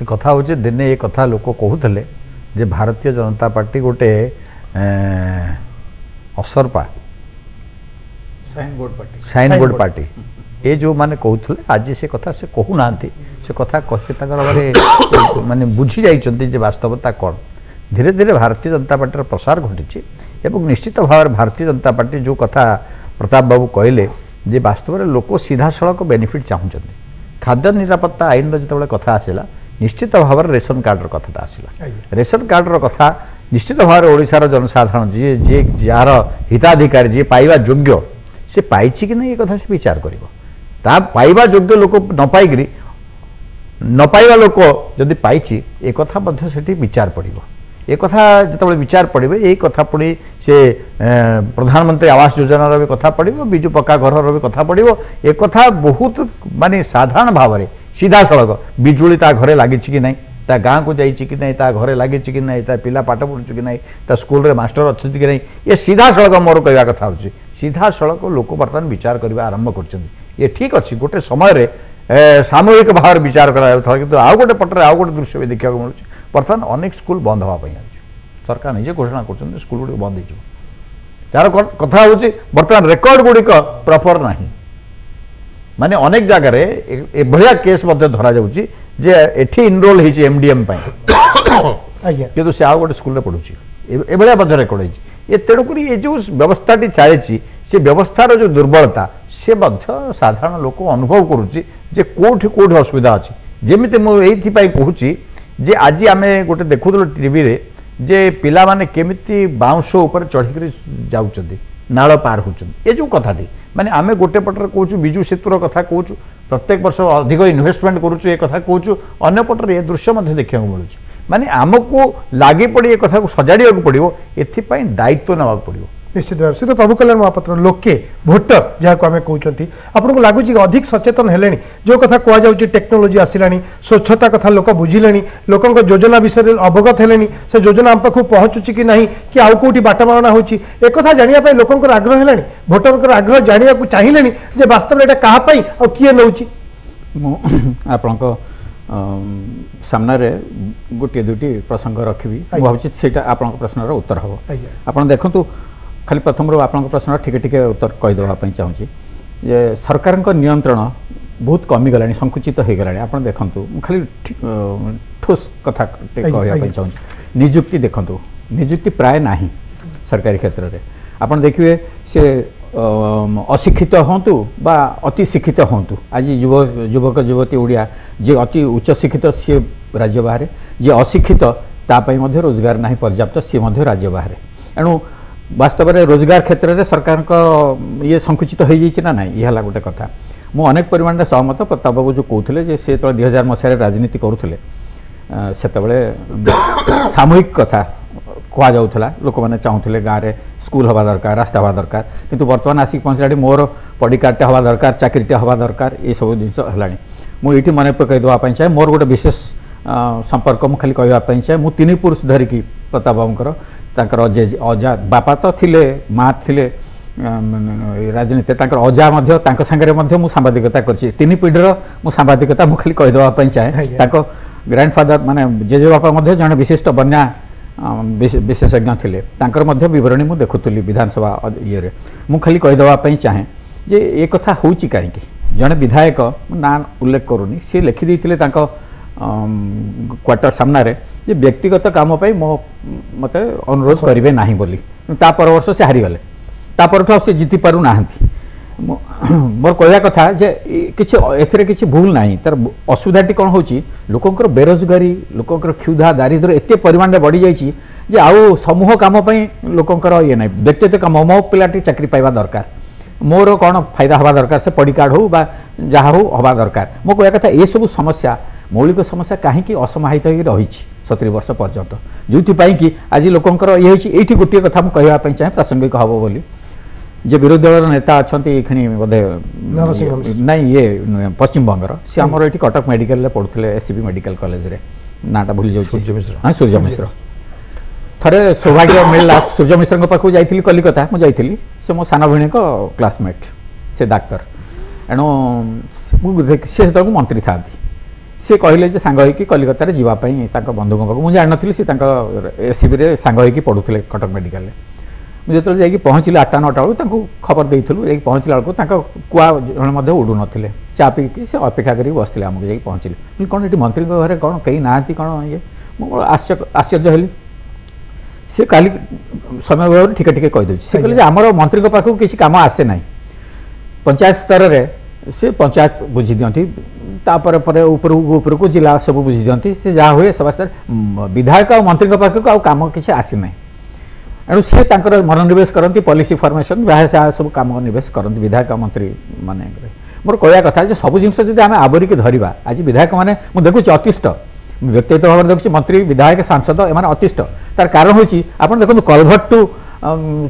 कथा हूँ दिने ये कथा लोक कहते जे भारतीय जनता पार्टी गोटे असरपा साइन बोर्ड पार्टी ये जो माने कहते आज से कथा से कहूना से कथा कहे माने बुझी जाइए वास्तवता कौन धीरे धीरे भारतीय जनता पार्टी प्रसार घटी एवं निश्चित भाव में भारतीय जनता पार्टी जो कथा प्रताप बाबू कहले जे वास्तव में लोक सीधा सड़क बेनिफिट चाहते खाद्य निरापत्ता आईन जो कथा आसला निश्चित भाव में रेशन कार्ड कथा आसला रेशन कार्ड कथा निश्चित भाव में ओडिशार जनसाधारण जी जी जार हिताधिकारी जी पाइबा योग्य से पाई कि नहीं ये कथा से विचार कर पाइबा योग्य लोक न पाइक न पाइबा लोक जदि पाई ए कथा से विचार पड़ो ए कथा जो विचार पड़े ये कथा पड़ी से प्रधानमंत्री आवास योजनार भी कथा पड़ो बिजु पक्का घर भी कथा पड़ो ए कथा बहुत माने साधारण भाव में सीधा सड़क बिजुली ता घरे लगी कि नहीं ता गाँ को जाइए कि नहीं ता घरे लगी कि नहीं ता पिला पाठ पढ़ुच कि नहीं ता स्कूल रे मास्टर अच्छे कि नहीं ये सीधा सड़क मोर कहवा कथा हो सीधा सड़क लोक बर्तमान विचार करने आरंभ कर ठीक अच्छे गोटे समय सामूहिक भाव में विचार करा कि आउ गोटे पटरे आउ गोटे दृश्य भी देखा मिलूँ बर्तमान अनेक स्कूल बंद हाँपाई सरकार निजे घोषणा कर स्कूल गुड़ बंद हो तार कथा हूँ बर्तमान रेकर्ड गुड़िक प्रॉपर ना माने अनेक जगार एभलिया केस धरा जाउची जे एठी इनरोल होती एमडीएम कि से आउ गोटे स्कूल पढ़ुची एभलिया रेकर्ड होती ये तेणुक ये जो व्यवस्थाटी चली से व्यवस्थार जो दुर्बलता से साधारण लोक अनुभव करुच्ची जे कोठी कोठी असुविधा अच्छी जमी मुझे कहूँ जे आज आम गोटे देखुल टीवी रे जे पिला माने केमिति बाउंश उपर चढ़ी जाउछन्ती नाल पार होचन्ती ये जो कथाटी माने आमे गोटे पटर कहूँ बिजु सेतुर कथा कहूँ प्रत्येक वर्ष अधिक इन्वेस्टमेंट करुचु ए कथा कहूँ अन्य पटर ये दृश्य देखा मिलूँ माने आमको लगी पड़ी ए कथा को सजाड़ा पड़ो एपाई दायित्व ना पड़ो निश्चित भाव से तो प्रभु कल्याण महापात्र लोके भोटर जहाँ को आम कहते आपको लगुच अधिक सचेतन है जो कथा कहु टेक्नोलोजी आसला स्वच्छता कथा लोक बुझिले लोक योजना विषय में अवगत है से योजना आम पाखु पहुँचुची कि नहीं कि आउ कौटी बाटमारणा होची एक कथा जानापी लोक आग्रह है भोटर आग्रह जाना चाहिए वास्तव में क्या कहापाई और किए नौ आप सामने गोटे दुटी प्रसंग रखी भावी से आप प्रश्नर उत्तर हम आप देखु खाली प्रथम आप प्रश्न ठीक ठीक उत्तर कहीदेवाई चाहूँगी जे सरकार नियंत्रण बहुत कमीगला संकुचित हो गला आप देखूँ खाली ठोस कथा कहवाई चाहूँगी निजुक्ति देखूँ निजुक्ति प्राय ना सरकारी क्षेत्र में आप देखिए से अशिक्षित हूँ बा अति शिक्षित हूँ आज युवक युवती ओडिया जी अति उच्च शिक्षित सी राज्य बाहर जी अशिक्षित तापाई रोजगार ना पर्याप्त सी राज्य बाहर एणु वास्तव में रोजगार क्षेत्र में सरकार ये संकुचित हो जाए ना ये है गोटे कथा मु अनेक परिमाण में सहमत प्रताप बाबू जो कहते से 2000 मसीह राजनीति करुले से सामूहिक कथा कहला लोक मैंने चाहूले गाँव में स्कूल हवा दरकार रास्ता हवा दरकार किंतु बर्तमान आसिक पहुँचला मोर पड़ी कार्डटे हवा दरकार चाकरीटे हवा दरकार ये सब जिन है मुझे मन पकईदेवाई चाहे मोर गोटे विशेष संपर्क मुझे खाली कहवाई चाहे मुझे 3 पुरुष धरिकी प्रताप बाबूर तांकर अजा बापा तो थिले माँ थिले राजनीति अजा सांगे सांबादिकता करछि 3 पीढ़ीर मु सांबादिकता मु खाली कहीदेवाई चाहे ग्रांडफादर माने जेजे बापा जड़े विशिष्ट बन्या विशेषज्ञ थिले तांकर बरणी मु देखुली विधानसभा ये मु खाली कहीदेवाई चाहे जे ये कथा होउछि कहीं जड़े विधायक ना उल्लेख करूनी सी लिखिदे क्वार्टर सामने जे व्यक्तिगत काम मो मत अनुरोध करेंगे ना बोली ता पर वर्ष से हारीगले तापर से जीति पारु नाहंती मोर कहवा कथा जे किछि एथरे किछि भूल नाही तार असुविधाटी कौन होची लोकंकर बेरोजगारी लोकंकर क्षुधा दारिद्र्य एते परिमाण बढ़ी जाइछि जे आउ समूह काम पई लोकंकर ये नाही व्यक्तिगत काम मो पिलाटी चाकरी पाइबा दरकार मोर कौन फायदा हवा दरकार से पढ़ी कार्ड हो बा जहाँ हो हवा दरकार मो कहवा कथा ए सब समस्या मौलिक समस्या कहीं असमाहित हो रही 70 वर्ष पर्यंत जो कि आज लोकंकर ये ये गोटे कथा मुझे कहवाई चाहे प्रासंगिक हम बोली जे विरोधी दल नेता अच्छा बोधे नहीं ये पश्चिम बंगर सी आमर ये कटक मेडिकल पढ़ुले एससीबी मेडिकल कॉलेज रे नाटा भूली जाऊँ हाँ सूर्य मिश्र थरे सौभाग्य मिलला सूर्य मिश्र पाखु जाइली कलिकता मुझे से मो सान भाई क्लासमेट से डाक्तर एणु सी मंत्री था सी कहले सांग होगी कलिकतार जावाई बंधु मुझे जानी सी एससीबी सांग होगी पढ़ुले कटक मेडिकल मुझे जो जाकि पहुँचली 8टा 9टा बेलू खबर देलु जा पहुँचला बेलू कुआ जड़े उड़ू ना चा पीकी से अपेक्षा कर बसते आमको जा पहुँचली कौन ये मंत्री घर कौन कहीं ना कौन ये आश्चर्य हली सी का समय भाव ठीक ठीक कहीदे सी कहले आमर मंत्री पाखक किसी कम आसे ना पंचायत स्तर में सी पंचायत बुझी दिखती ऊपर को जिला सब बुझी दिखती सी जहाँ हुए सब विधायक और मंत्री पाखक आम किसी आसी ना एणु सी मनोनिवेश करती पॉलिसी फॉर्मेशन जहाँ सब कम निवेश करती विधायक मंत्री मान मोर कहवा कथा सब जिन जब आम आवरिक धरवा आज विधायक मैंने मुझे देखुची अतिष्ठ व्यक्तिगत भाव में देखुची मंत्री विधायक सांसद एम अतिष्ठ तार कारण होची आप देखो कलभट टू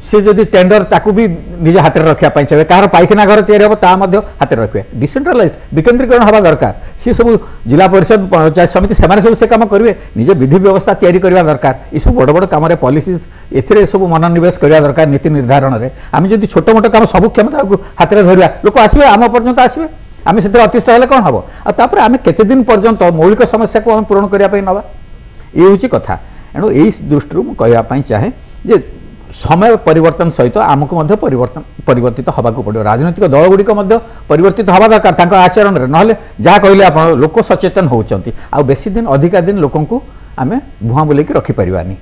सी जदि टेंडर ताकू भी निज हाथ में रखापी चाहिए कहार पाइखाना घर तैयारी हम हाथ में रखिए डिसेंट्रलाइज विकेन्द्रीकरण हवा दरकार सी सब जिला परिषद पंचायत समिति से कम करेंगे निजे विधि व्यवस्था तैयारी करवा दरकार ये सब बड़ बड़ कम पॉलिसीज ए सब मनोनिवेश करवा दरकार नीति निर्धारण में आम जब छोट मोट कम सब क्षमता हाथ में धरवा लोक आसवे आम पर्यंत आसवे आम से अतिष्ठ हेल्ले कौन हम आपर आम केते दिन पर्यंत मौलिक समस्या को पूरण करने ना ये हूँ कथा एणु यही दृष्टि कहवाई चाहे जे समय परिवर्तन सहित आमको परिवर्तित हवा पड़ो राजनैतिक दल गुड़िक परिवर्तित हवा दरकार आचरण में ना जहाँ कहले आप लोक सचेतन होती आ बेसी दिन अधिका दिन लोक आम भुआ बुलेक रखिपारानी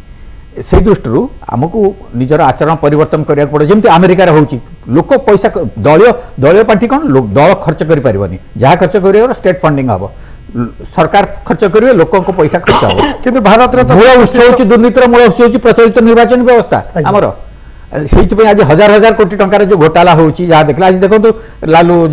से दृष्टि आमको निजर आचरण परिवर्तन करने पड़े जमी अमेरिकार होची लोक पैसा दलीय पार्टी कौन दल खर्च कर जहाँ खर्च कर स्टेट फंडिंग हम सरकार खर्च करेंगे लोकों को पैसा खर्च हो कि भारत मूल उत्स हूँ दुर्नीतिर मूल उत्स हूँ प्रचलित निर्वाचन व्यवस्था आमर से आज हजार हजार कोटी टंकार जो घोटाला होची जहाँ देखला आज देखो लालू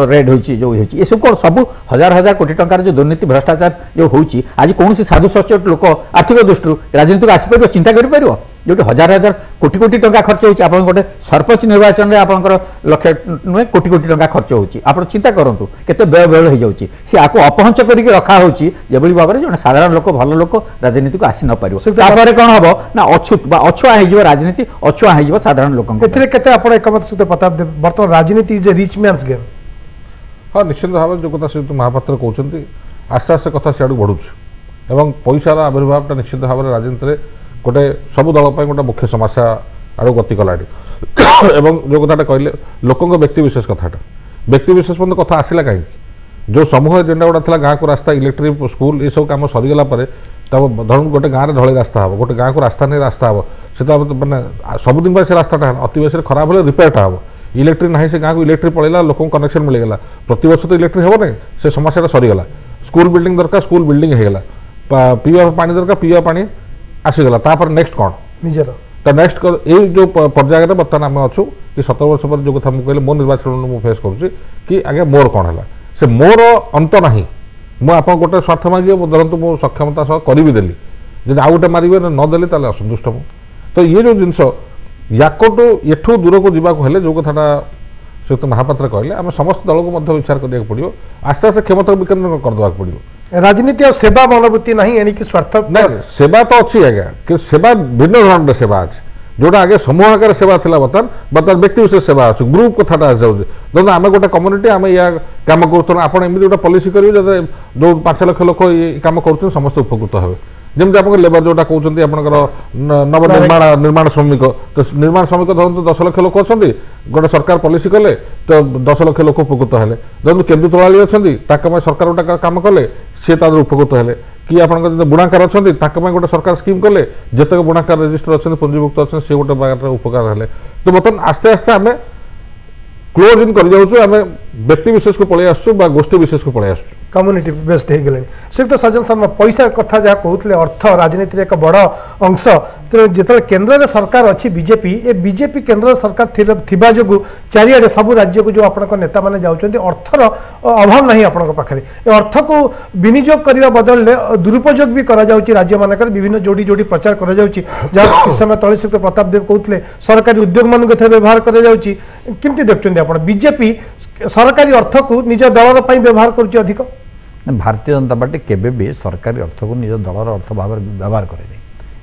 रेड होची जो होची ये सब कौन सब हजार हजार कोटी टंकार जो दुर्नीति भ्रष्टाचार जो होची आज कौन साधु सचेत लोक आर्थिक दृष्टि राजनीतिक आसपार चिंता कर जो हजार हजार कोटी कोटी टंका खर्च होची आप गोटे सरपंच निर्वाचन में आपंकर लक्ष नुहे कोटी कोटी टंका खर्च होची आप चिंता करूँ केते व्यय व्यय हो जाऊँगी सी आपको अपहंच करके रखा होची जेभली भाव में जो साधारण लोक भल लोक राजनीति को आसी न पारे कौन हम ना अछूत अछुआ हो राजनीति अछुआ हो साधारण लोक एकमत सहित प्रताप देव बर्तमान राजनीति is a rich mains game हाँ निश्चित भाव जो कथा श्रीयुक्त महापात्र कहते आस्ते आस्ते कथा सियाड़ बढ़ुच्छे और पैसार आविर्भावटा निश्चित भाव में राजनीति गोटे सबू दल गोटे मुख्य समस्या आड़ गति कलाटी एवं जो कथाटा कहले लोक व्यक्ति विशेष कथाटा व्यक्ति विशेष कथा आसला कहीं जो समूह एजेंडा गुड़ा था गाँव को रास्ता इलेक्ट्रिक स्कूल ये सब कम सरीगला धरन गोटे गाँव में ढल रास्ता हम गोटे गाँव को रास्ता नहीं रास्ता हम से मैंने सबुदिन से रास्ता अति बेस खराब हेल्ले रिपेयरटा हम इलेक्ट्रिक ना से गाँव को इलेक्ट्रिक पड़ेगा लोक कनेक्शन मिलगला प्रति वर्ष तो इलेक्ट्रिक हे ना से समस्या सरीगला स्कूल बिल्डिंग दरकार स्कूल बिल्डिंग होगा पीवा पानी दरकार पीवा पानी आसीगला तापर नेक्स्ट कौन निजर तो नेक्स्ट ये जो पर्याय बर्तमान आम अच्छु कि 17 वर्ष पर जो कथा मुझे मो निर्वाचन मुझे फेस करुँच आगे मोर कौन है से मोर अंत ना मुझे गोटे स्वार्थ मागे धरतु मो सक्षमता सह करी देली जब आउ गोटे मारे नदेली असंतुष्ट मु तो ये जो जिनस याकटू एठू दूर को जावाक हेल्ले जो कथाटा श्रीयुक्त महापात्र कहले आम समस्त दल को विचार करा पड़ो आस्ते आस्ते क्षमता विकेन्द्र करदेवाक पड़ो राजनीति और सेवा मनोवृत्ति नहीं एणिक स्वार्थ ना सेवा तो अच्छी आज्ञा कि सेवा भिन्न धरण सेवा अच्छे जोटा आगे समूह आकार सेवा थी बर्तमान व्यक्ति विशेष सेवा अच्छे ग्रुप कथाटा आसाऊे देखो आम गोटे कम्युनिटी आम या कम कर आप गोटे पॉलिसी करेंगे जो 5 लाख लोक ये कम कर समस्त उपकृत हे जमी आप लेबर जोटा कहते आप निर्माण श्रमिक तो निर्माण श्रमिक धरतु 10 लाख लोक अच्छा गोटे सरकार पॉलिसी कले तो 10 लाख लोक उपकृत हेले धरतु केन्दु तोलाली अच्छा सरकार गोटा कम कले सी उपकृत हेले कि आप बुणाकार अच्छा गोटे सरकार स्कीम कले जितक बुणाकार रेजिस्टर अच्छा पंजीभुक्त अच्छा सी गोटे बार उपकार है तो बर्तमान आस्ते आस्ते आम क्लोज इन कर व्यक्ति विशेष को पलि आसु गोष्ठी विशेष को पलि आसु कम्युनिटी बेस्ड हो गले श्रीयुक्त सज्जन शर्मा पैसा कथा जहाँ कहते अर्थ राजनीति एक बड़ अंश जो केन्द्र में सरकार अच्छी बीजेपी ए बीजेपी केन्द्र सरकार थिबा जो चारिड़े सब राज्य को जो आपण नेता मैंने जाऊँच अर्थर अभाव नहीं आपण पाखे अर्थ को विनियोग करने बदल दुरुपयोग भी करा राज्य मानक विभिन्न जोड़ी जोड़ी प्रचार करा जहाँ किछ समय तले श्रीयुक्त प्रताप देव कहते सरकारी उद्योग मान व्यवहार करमती देखते आप बीजेपी सरकारी अर्थ को निज दलर व्यवहार कर अधिक भारतीय जनता पार्टी केबे भी सरकारी अर्थ को निज दलर अर्थ भाव व्यवहार करे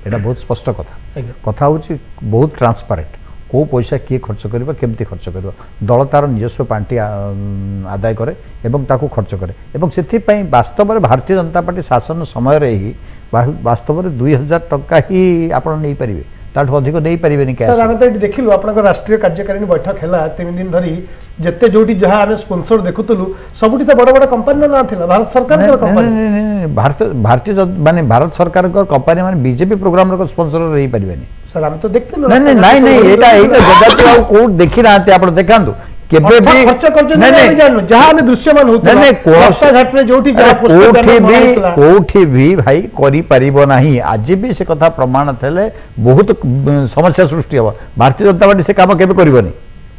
यहाँ बहुत स्पष्ट कथा कथा हूँ बहुत ट्रांसपारेंट कौ पैसा किए खर्च करवा केमती खर्च कर दल तार निजस्व पांठी आदाय करे एवं ताकू खर्च करे एवं से वास्तव में भारतीय जनता पार्टी शासन समय ही वास्तव में 2000 टंका ही आप नहीं पारे ताठू अधिक नहीं पारे सर आम तो देखिलु आप राष्ट्रीय कार्यकारिणी बैठक है 3 दिन धरी जिते जो जहाँ आम स्पॉन्सर देखुलु सबुठी तो बड़ बड़ कंपनी ना था भारत सरकार भारतीय माने भारत सरकार कंपनी माने बीजेपी प्रोग्राम स्पॉन्सर रही पारे सर आम तो देखते नहीं नहीं नहीं एटा जगह को देखी ना आप देखा केबे भी खर्च कर जहाँ आम दृश्यमान कोठी भी भाई करि परिबो नाही आज भी से कथा प्रमाण थे बहुत समस्या सृष्टि हम भारतीय जनता पार्टी से काम केबे करबनी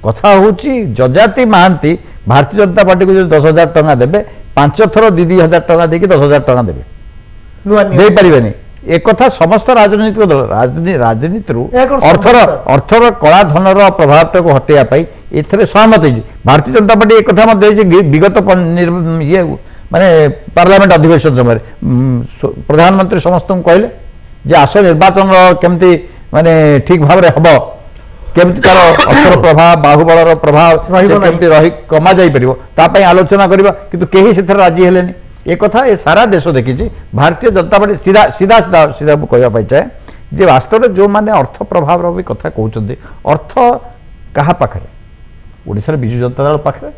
कथा होची जजाति महांती भारतीय जनता पार्टी को जो 10,000 टंका देबे 5 थर 2,000 टंका देके 10,000 टंका देबे दे परिबनी एक कथा समस्त राजनीतिक दल राजनीति अर्थर कला धनर प्रभाव को हटेया एथरे सहमत हो भारतीय जनता पार्टी एक कथा विगत ये माने पार्लियामेंट अधिवेशन समय प्रधानमंत्री समस्त कहले जे आस निर्वाचन केमती माने ठीक भाव में हम केमती तार अर्थर प्रभाव बाहुबलर प्रभाव केमती रही कमा जाई परिबो तापई आलोचना करबा किंतु केही सेथर राजी हेलेनी एक कथा ये सारा देश देखी भारतीय जनता पार्टी सीधा सीधा सीधा कहवाई चाहे जे वास्तव में जो मैंने अर्थ प्रभाव भी कथा कहते अर्थ क्या पाखे ओडिशा विजु जनता दल पाखे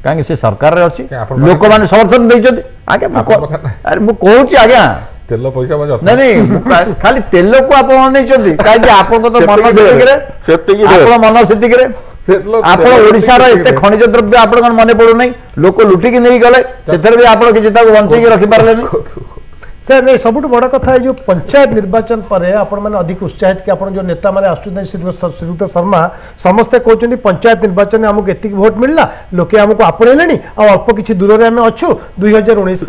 कहीं से सरकार रे अच्छी लोक मैंने समर्थन देते आगे अरे मुझे कहूँ आज्ञा तेल पैसा नहीं नहीं खाली तेल को आप मन से आप ओडिशार एते खनिज द्रव्य आप मन पड़ूना लोक लुटिकी नहीं गले से भी आप किसी बंचेक रखिपारे सर नहीं सबुठ बड़ कथा जो पंचायत निर्वाचन पर आपण मैंने अधिक उत्साहित कि जो नेता मैंने श्रीयुक्त शर्मा समस्ते कहते पंचायत निर्वाचन में आमको एति भोट मिलला लोके आमको आपणेले अल्प किसी दूर में आम अच्छु 2019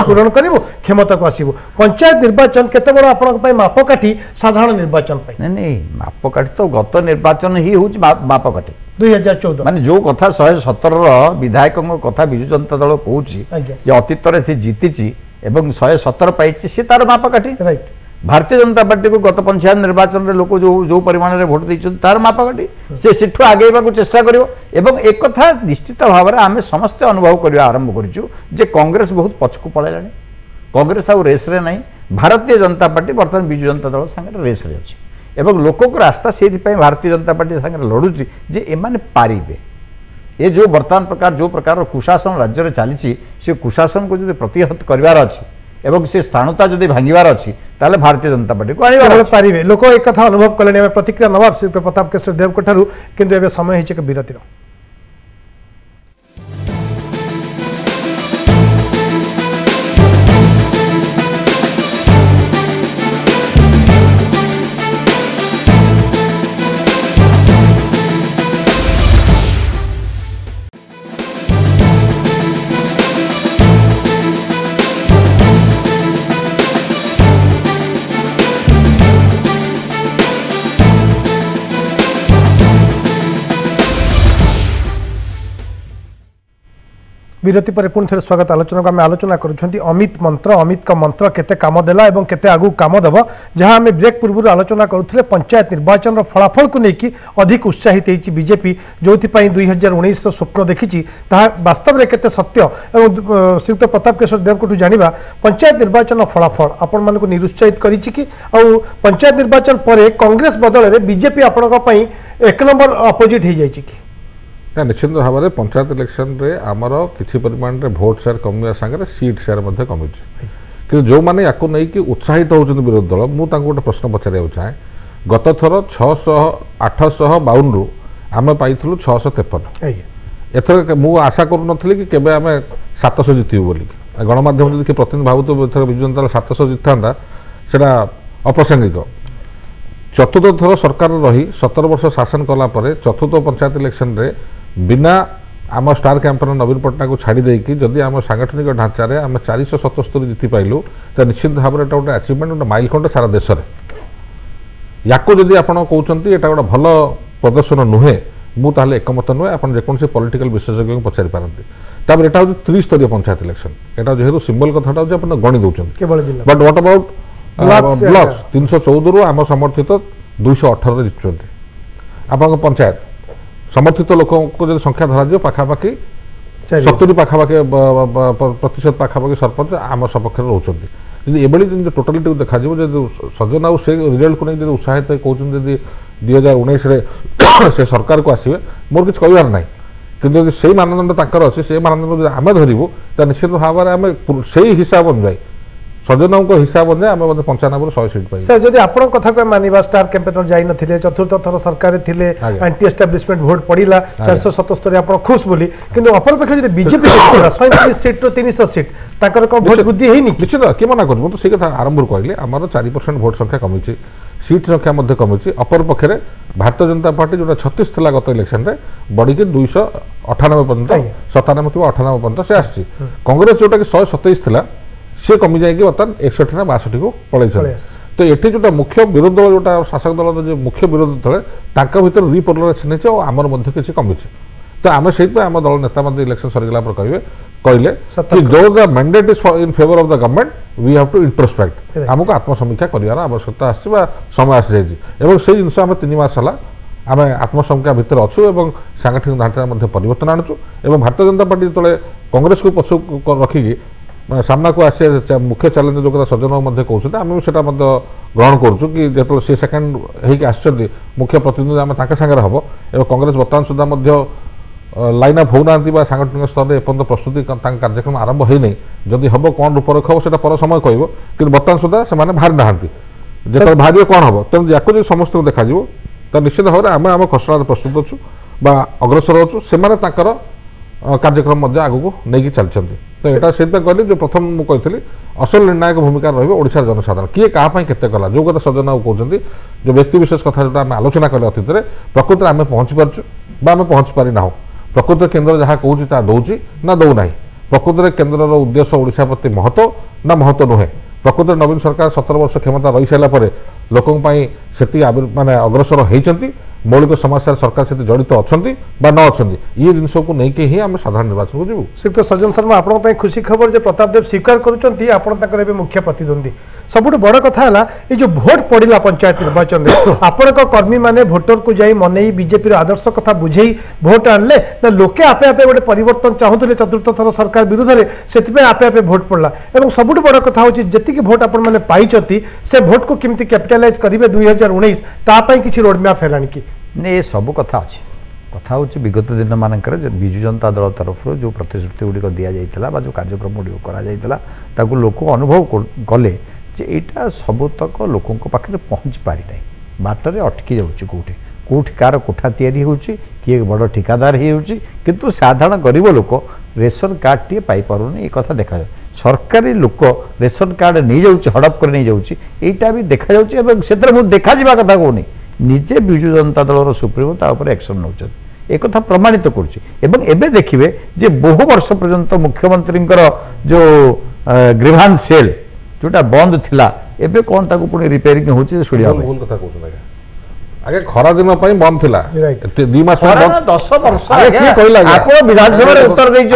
पूरण करूँ क्षमता को आसबू पंचायत निर्वाचन केते बड़ आपण मापकाठी साधारण निर्वाचन नहीं मापकाठी तो गत निर्वाचन ही हूँ मापकाठी 2014 माने जो कथा 117 विधायकों कथा विजु जनता दल कहूँ अतीत में सी जीति एवं 117 पाई सी तार मापकाठी राइट भारतीय जनता पार्टी को गत पंचायत निर्वाचन में लोक जो परिमाण में भोट देते तार मापकाठी से सेठू आगेवा चेष्टा करिवो एवं एक कथा निश्चित भाव में आम समस्ते अनुभव करवा आरंभ करूँ जे कांग्रेस बहुत पछकू पड़ेलानी कांग्रेस आउ रेस रे नहीं भारतीय जनता पार्टी बर्तमान विजु जनता दल संगे रेस रे अच्छी एवं लोक रास्ता से भारतीय जनता पार्टी संगे लड़ुची जे एमाने पारिबे ये जो वर्तमान प्रकार जो प्रकार कुशासन राज्य में चली से कुशासन को जो प्रतिहत करार अच्छी एवं से स्थाणुता जदि भांगार अच्छी ताले भारतीय जनता पार्टी को आने पारे लोक एक कथा अनुभव कले प्रतिक्रिया नवा श्रीयुक्त प्रताप केशरी देव ठारू किंतु एबे समय है विरतिर विरति पर पुणी थे स्वागत आलोचना को आम आलोचना करुँच अमित का मंत्र केते काम देला एवं केते आगु काम देव जहां आम ब्रेक पूर्व आलोचना करुले पंचायत निर्वाचन फलाफल को लेकिन अधिक उत्साहित होती बीजेपी जो 2019 स्वप्न देखी वास्तव में केते सत्य एवं श्रीयुक्त प्रताप केशरी देव को जाना पंचायत निर्वाचन फलाफल आपण मानक निरुत्साहित करी पंचायत निर्वाचन पर कांग्रेस बदल में बीजेपी आपण एक नंबर अपोजिट हो जाए ना निश्चित भाव में पंचायत इलेक्शन रे आमर किसी परिमाण रे भोट शेयर कमिया सांगे सीट शेयर कमी कि जो मैंने या उत्साहित होती विरोधी दल मुझे गोटे प्रश्न पचार चाहे गत थर 852 रु आम पाई 653 एथर मु आशा करूनी कि केबे आम 700 जितबू बोली गणमाध्यम जब प्रतिनिधि भावुत एथर विजु जनता 700 जिता सेटा अप्रासंगिक चतुर्थ थर सरकार रही 17 वर्ष शासन कला परे चतुर्थ पंचायत इलेक्शन रे बिना आम स्टार कैंपेनर नवीन पट्टनायक को छाड़ी देकी जदि आम सांगठनिक ढांचार आम 477 जीति पाइलु तो निश्चित भाव में गोटे अचिवमेंट गोटे माइलखंड सारा देश में या जदि आप कहते यहाँ गोटे भल प्रदर्शन नुहे मुझे एकमत नुहे आप जेकोसी पॉलिटिकल विशेषज्ञ को पचारि पारती तापर यहाँ हूँ त्रिस्तरीय पंचायत इलेक्शन यहाँ जेहेतु सिंबल कथाटा हूँ गणी दौरान बट व्हाट अबाउट ब्लॉक्स 314 रु आम समर्थित 218 जितुं आप पंचायत समर्थित लोक जो संख्या धरा पाखापाखि 70 पाखापाखि प्रतिशत पाखापाखि सरपंच आम सपक्ष रोचे ये टोटालिटी देखा सज्जन आउ से रिजल्ट को नहीं उत्साहित कहते 2019 से सरकार को आसवे मोर किसी कहबार ना कि से मानदंड तक अच्छे से मानदंड आम धरबू तो निश्चित भाव में आम से हिसाब अनुଯାयी सज्जन हिसाब अनुसार आम 95 100 सीट पाई सर जदि आपण कथा को मानिबा स्टार कैंपेनर जाई नथिले चतुर्थ थर सरकार थिले एंटी एस्टैब्लिशमेंट वोट पड़िला 477 आपण खुश बोली किंतु अपर पक्ष जदि बीजेपी 37 सीट तो 300 सीट ताकर को वोट वृद्धि हेनी निश्चित के मना कर तो से कथा आरंभ कहले आमर 4% वोट संख्या कमी सीट संख्या मध्य कमी अपर पक्षे भारतीय जनता पार्टी जो 36 थिला गत इलेक्शन रे बढ़ी के 298 पर्यंत 97 कि 98 पर्यंत से आछि कांग्रेस जोटा कि 127 थिला सी कमी जाएगी बर्तमान 61 ना 62 को पड़े तो ये जो मुख्य विरोध दल जो शासक दल जो मुख्य विरोध दल भर रिपोलराइजेशन है आमर मध्य किसी कमी तो आम से आम दल नेता मतलब इलेक्शन सरीगला कहे कहले जो the mandate is in favour of the government we have to introspect आमको आत्मसमीक्षा करार आवश्यकता आसी समय आसी जाइए से जिन आम 3 मास है आम आत्मसमीक्षा भितर अच्छु और सांगठनिक ढांचा परिवर्तन आणुचु और भारतीय जनता पार्टी जो कांग्रेस को पक्ष रखिकी सामना को आसे मुख्य चैलेंज जो सज्जन कहते आम भी ग्रहण करुँ कि जो सी सेकेंड होकर मुख्य प्रतिनिधि आम सागर हम और कांग्रेस बर्तमान सुधा लाइन अप होना सांगठनिक स्तर में एपर्त प्रस्तुति कार्यक्रम आरंभ होनी जदि हम कौन रूप रख से पर समय कह कि बर्तमान सुधा से बाहरी ना जो बाहर कौन हम तेणु या समस्त को देखा तो निश्चित भाव में आम आम खसड़ा प्रस्तुत अच्छु अग्रसर अच्छु से कार्यक्रम आगू नहीं चलती तो यहाँ से कहली जो प्रथम मुझे असल निर्णायक भूमिका रहा जनसाधारण किए क्या केते कला जो कथा सज्जन बाबू कहते जो व्यक्ति विशेष कथा जो आम आलोचना कले अतीत में प्रकृति आम पहुँची पार्चु आम पहुँची पारि ना प्रकृति केन्द्र जहाँ कहूँ दौर ना दौना प्रकृति में केन्द्र उद्देश्य ओडिशा प्रति महत्व ना महत्व नुहे प्रकृति नवीन सरकार 17 वर्ष क्षमता रही सारापर लोकों से माने अग्रसर होती मौलिक समस्या सरकार से जड़ित अच्छा न अच्छा ये जिनस को लेकिन ही आम साधारण निर्वाचन को जीव श्रीयुक्त सज्जन शर्मा आपण खुशी खबर जो प्रताप देव स्वीकार करुँच मुख्य प्रतिद्वंदी सबुठ बड़ कथा है जो भोट पड़ा पंचायत निर्वाचन में आपण कर्मी मैंने भोटर को जाई मनई बीजेपी आदर्श कथा बुझे भोट आणले ना लोके आपे आपे गोटे परिवर्तन चाहूले चतुर्थ थर सरकार विरोध में से आपे आपे भोट पड़ा और सबुठ बड़ कथा हूँ जी भोट आपण मैंने पाई से भोट को केमती कैपिटालाइज करेंगे 2019 तापाई किसी रोडमैप है कि नहीं ये सब कथा अच्छी कथा हूँ विगत दिन मानक विजु जनता दल तरफ जो प्रतिश्रुति गुड़िक दि जाता जो कार्यक्रम गुड़िक कर लोक अनुभव कले यहाँ सबतक लोकों पाखे पहुँची पारि ना बाटर अटकी जाऊँगी कौटी कौटी कार कोठा तैयारी होची किए बड़ ठिकादार किंतु साधारण गरीब लोक रेशन कार्ड टी पाई पारुनी ये कथा देखा जाए सरकारी लोक रेशन कार्ड नहीं जाऊँगी हड़प कर नहीं जाऊँगी यहाँ भी देखा जाऊँगी से देखा कथा कहूनी निजे विजु जनता दल सुप्रीमो एक्शन नौ एक प्रमाणित कर देखिए जे बहु वर्ष पर्यंत मुख्यमंत्री जो ग्रीवांस सेल जोटा बंद थिला एबे कौन ताको पुणी रिपेयरिंग होची सुड़िया भूल कथा कहत आगे खरा दिन पई बंद थिला 2 मास 10 वर्ष आगे की कहला आपण विधानसभा रे उत्तर देइ छ